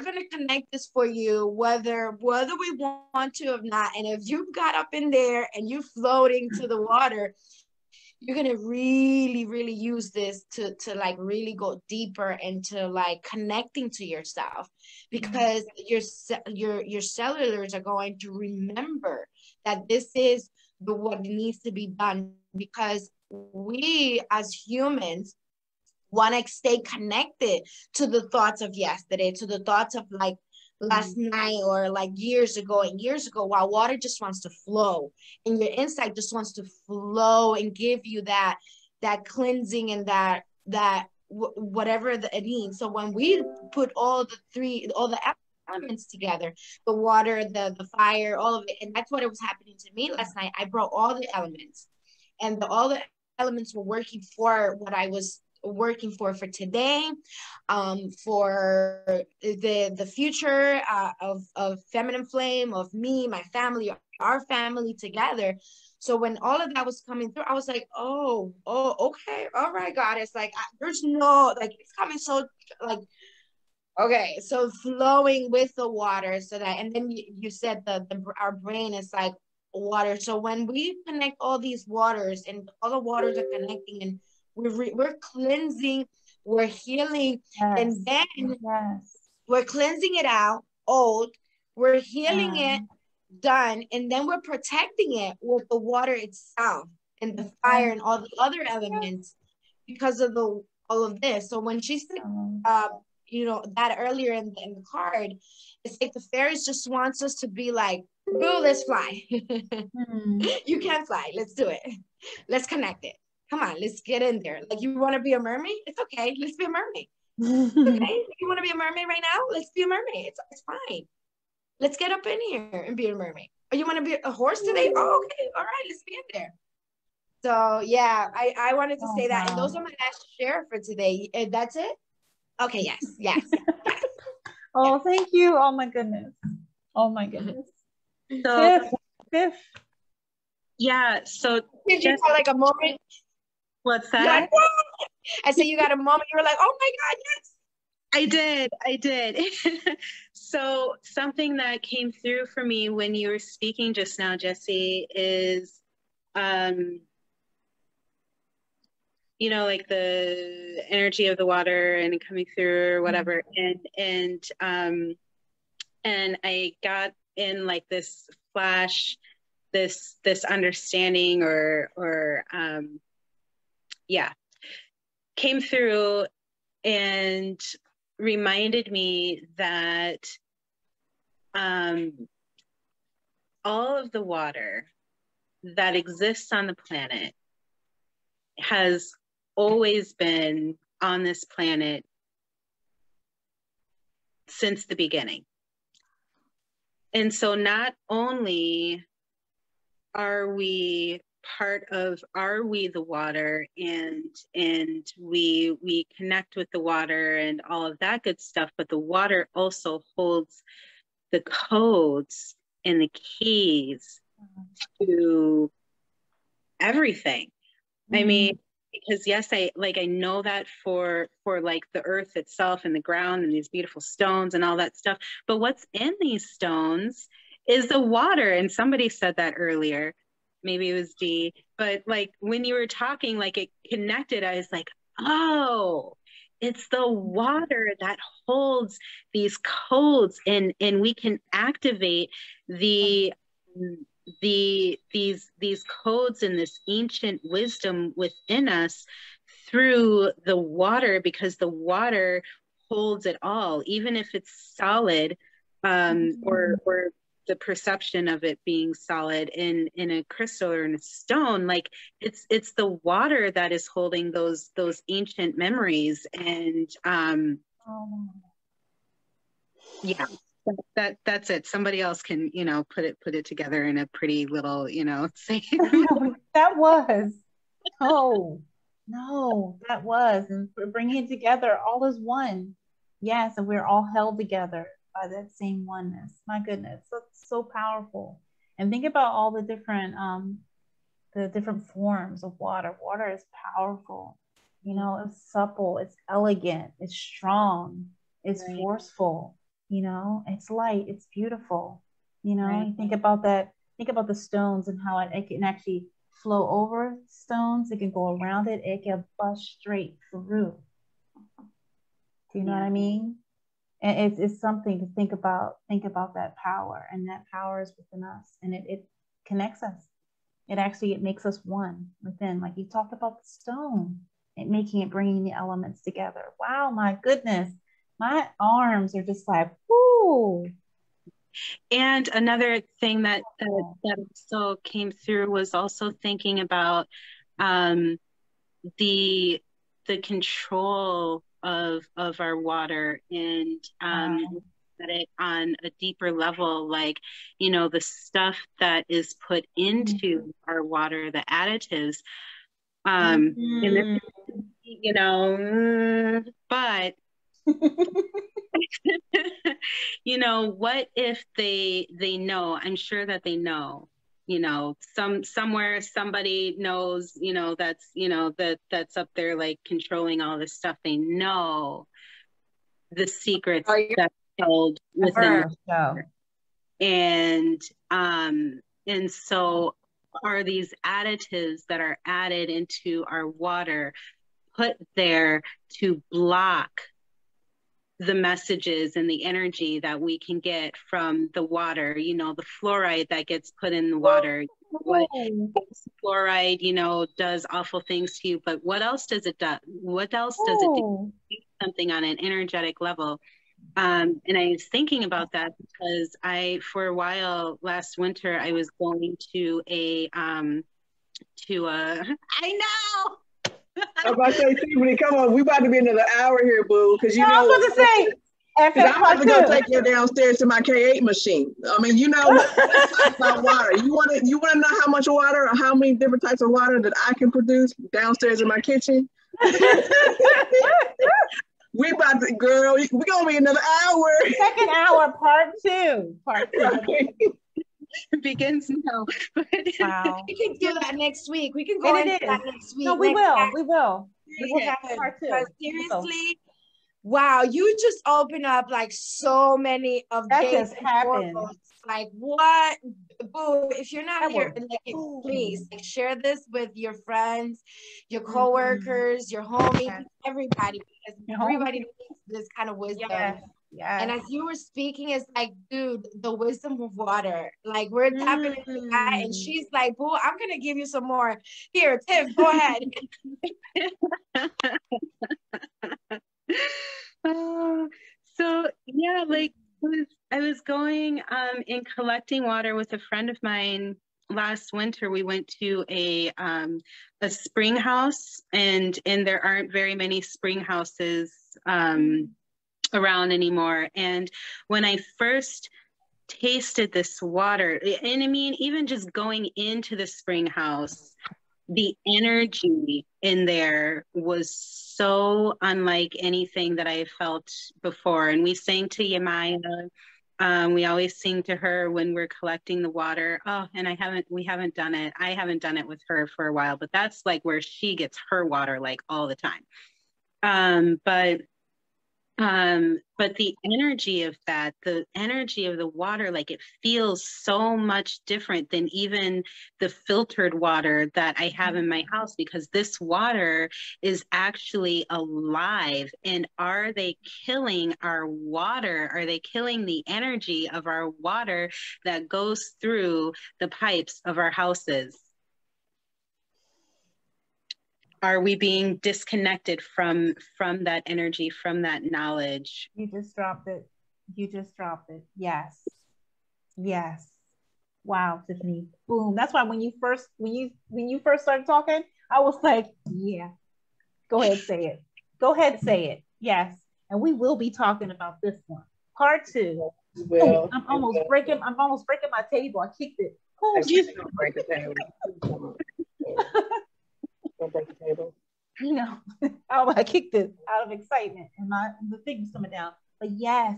gonna connect this for you, whether we want to or not. And if you got up in there and you floating to the water, you're gonna really, really use this to like really go deeper into like connecting to yourself, because your cellulars are going to remember that this is what needs to be done, because we as humans want to stay connected to the thoughts of yesterday, to the thoughts of like last night or like years ago and years ago, while water just wants to flow and your inside just wants to flow and give you that cleansing and that whatever it needs. So when we put all the elements together, the water, the fire, all of it, and that's what it was happening to me last night. I brought all the elements, and all the elements were working for what I was working for today, for the future of Feminine Flame, of me, my family, our family together. So when all of that was coming through, I was like, oh, okay, all right, Goddess. Like, there's no, like, it's coming so, like, okay, so flowing with the water, so that, and then you said our brain is like water. So when we connect all these waters and all the waters are connecting, and we're cleansing, we're healing, and then we're cleansing it out, old, we're healing it, done, and then we're protecting it with the water itself and the fire and all the other elements because of all of this. So when she said, you know, that earlier in the card, it's like the fairies just wants us to be like, boo, let's fly. You can fly, let's do it, let's connect it. Come on, let's get in there. Like, you want to be a mermaid? It's okay. Let's be a mermaid. Okay? You want to be a mermaid right now? Let's be a mermaid. It's fine. Let's get up in here and be a mermaid. Or you want to be a horse today? Oh, okay. All right. Let's be in there. So, yeah, I wanted to say that. And those are my last share for today. That's it? Okay. Yes. Oh, thank you. Oh, my goodness. So, Fifth. Yeah. So, did you have like a moment? What's that? I said you got a moment. You were like, oh my God, yes. I did. So something that came through for me when you were speaking just now, Jessie, is, you know, like the energy of the water and coming through or whatever. And I got in like this flash, this understanding or came through and reminded me that all of the water that exists on the planet has always been on this planet since the beginning. And so not only are we the water and we connect with the water and all of that good stuff, but the water also holds the codes and the keys to everything. I mean, because yes, I know that for like the earth itself and the ground and these beautiful stones and all that stuff, but what's in these stones is the water. And somebody said that earlier, maybe it was Dee, but like when you were talking, like it connected, I was like, oh, it's the water that holds these codes, and we can activate these codes and this ancient wisdom within us through the water, because the water holds it all, even if it's solid, or the perception of it being solid in a crystal or in a stone. Like it's the water that is holding those ancient memories. And yeah, that's it. Somebody else can, you know, put it together in a pretty little, you know, say. That was that was, and bringing it together all as one. Yes, and we're all held together by that same oneness. My goodness, that's so powerful. And think about all the different forms of water. Water is powerful. You know, it's supple, it's elegant, it's strong, it's forceful. You know, it's light, it's beautiful. You know, you think about that. Think about the stones and how it can actually flow over stones. It can go around it. It can bust straight through. Do you know what I mean? And it's something to think about. Think about that power, and that power is within us, and it connects us. It makes us one within. Like you talked about the stone, bringing the elements together. Wow, my goodness, my arms are just like, whoo. And another thing that also came through was also thinking about the control of our water, and it on a deeper level, like, you know, the stuff that is put into our water, the additives, and this, you know, but you know, what if they know? I'm sure that they know, you know, somewhere somebody knows, you know, that's, you know, that's up there, like controlling all this stuff. They know the secrets that's held within the and so are these additives that are added into our water put there to block the messages and the energy that we can get from the water? You know, the fluoride that gets put in the water. What fluoride, you know, does awful things to you, but what else does it do? What else does it do? Something on an energetic level. And I was thinking about that because for a while last winter, I was going to I know. I'm about to say, Tiffany, come on, we about to be another hour here, boo. Because you know, I was about to say, I'm about to go take you downstairs to my K8 machine. I mean, you know, about water. You want to know how much water or how many different types of water that I can produce downstairs in my kitchen? We about to, girl, we're gonna be another hour. Second hour, part two. Begins now. Wow. We can do that next week. We can go into that next week. No, we will. We will have part two. Seriously, wow, you just open up like so many of that just happened. Like what, boo? If you're not here, like, please share this with your friends, your coworkers, your homies, everybody, because everybody needs this kind of wisdom. Yes. And as you were speaking, it's like, dude, the wisdom of water. Like we're tapping into that, and she's like, boo, I'm gonna give you some more. Here, Tiff, go ahead. So yeah, like I was going and collecting water with a friend of mine last winter. We went to a spring house, and there aren't very many spring houses around anymore. And when I first tasted this water, and I mean, even just going into the spring house, the energy in there was so unlike anything that I felt before. And we sang to �ㄌ. We always sing to her when we're collecting the water. Oh, and we haven't done it. I haven't done it with her for a while, but that's like where she gets her water, like all the time. But the energy of that, the energy of the water, like it feels so much different than even the filtered water that I have in my house, because this water is actually alive. And are they killing our water? Are they killing the energy of our water that goes through the pipes of our houses? are we being disconnected from that energy, from that knowledge? You just dropped it. You just dropped it. Yes. Yes. Wow, Tiffany. Boom. That's why when you first started talking, I was like, yeah. Go ahead, say it. Go ahead, say it. Yes. And we will be talking about this one. Part 2. Oh, I'm almost breaking my table. I kicked it. Oh, don't break the table. Don't break the table. You know, I kicked it out of excitement and the thing was coming down. But yes.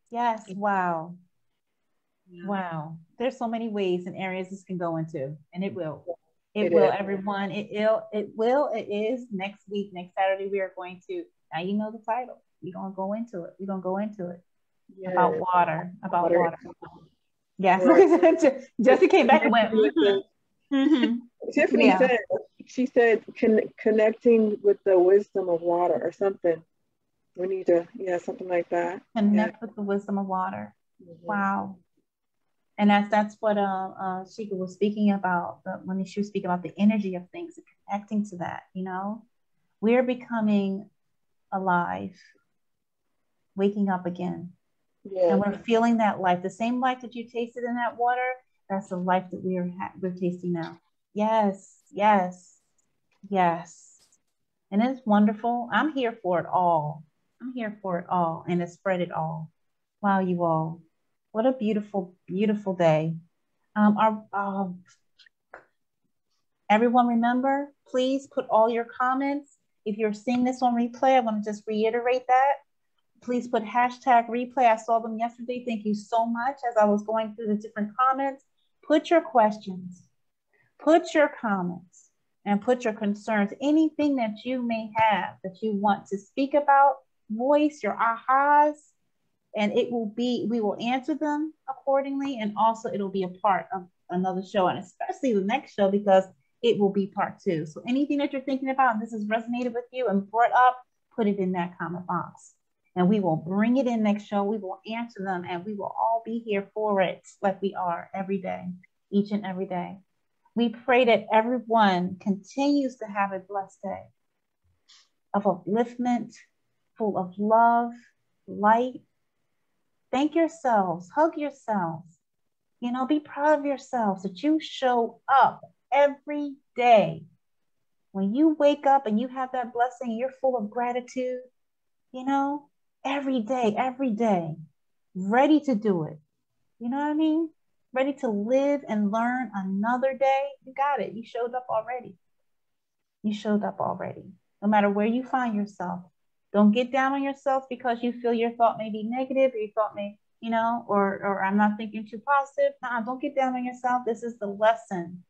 Yes. Wow. Wow. There's so many ways and areas this can go into, and it will. It will, everyone. It is next week, next Saturday. We are going to, now you know the title. We're going to go into it. We're going to go into it. Yes. About water. Yes. Right. Jesse came back and went, mm-hmm. Tiffany said, she said, connecting with the wisdom of water or something. We need to, something like that. Connect with the wisdom of water. Mm-hmm. Wow. And that's what Sheikah was speaking about when she was speaking about the energy of things and connecting to that. We're becoming alive, waking up again. Yeah. And we're feeling that life, the same life that you tasted in that water. That's the life that we're tasting now. Yes, yes, yes. And it's wonderful. I'm here for it all. I'm here for it all and to spread it all. Wow, you all. What a beautiful, beautiful day. Everyone remember, please put all your comments. If you're seeing this on replay, I want to just reiterate that. Please put #replay. I saw them yesterday. Thank you so much. As I was going through the different comments, put your questions, put your comments, and put your concerns. Anything that you may have that you want to speak about, voice your ahas, and we will answer them accordingly. And also it'll be a part of another show, and especially the next show, because it will be part 2. So anything that you're thinking about, and this has resonated with you and brought up, put it in that comment box. And we will bring it in next show. We will answer them, and we will all be here for it like we are every day, each and every day. We pray that everyone continues to have a blessed day of upliftment, full of love, light. Thank yourselves, hug yourselves, be proud of yourselves that you show up every day. When you wake up and you have that blessing, you're full of gratitude, every day, ready to do it. You know what I mean? Ready to live and learn another day. You got it. You showed up already. You showed up already. No matter where you find yourself, don't get down on yourself because you feel your thought may be negative, or your thought may, or I'm not thinking too positive. Don't get down on yourself. This is the lesson.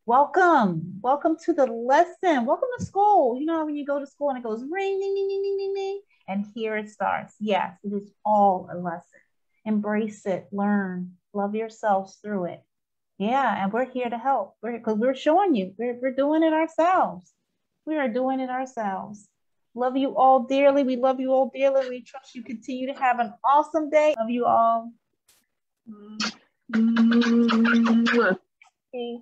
Welcome to the lesson. Welcome to school. When you go to school and it goes ring, ding, ding, ding, ding, ding, ding, and here it starts. Yes, it is all a lesson. Embrace it, learn, love yourselves through it. Yeah, and we're here to help. Because we're showing you, we're doing it ourselves. We are doing it ourselves. Love you all dearly. We love you all dearly. We trust you continue to have an awesome day. Love you all. Peace.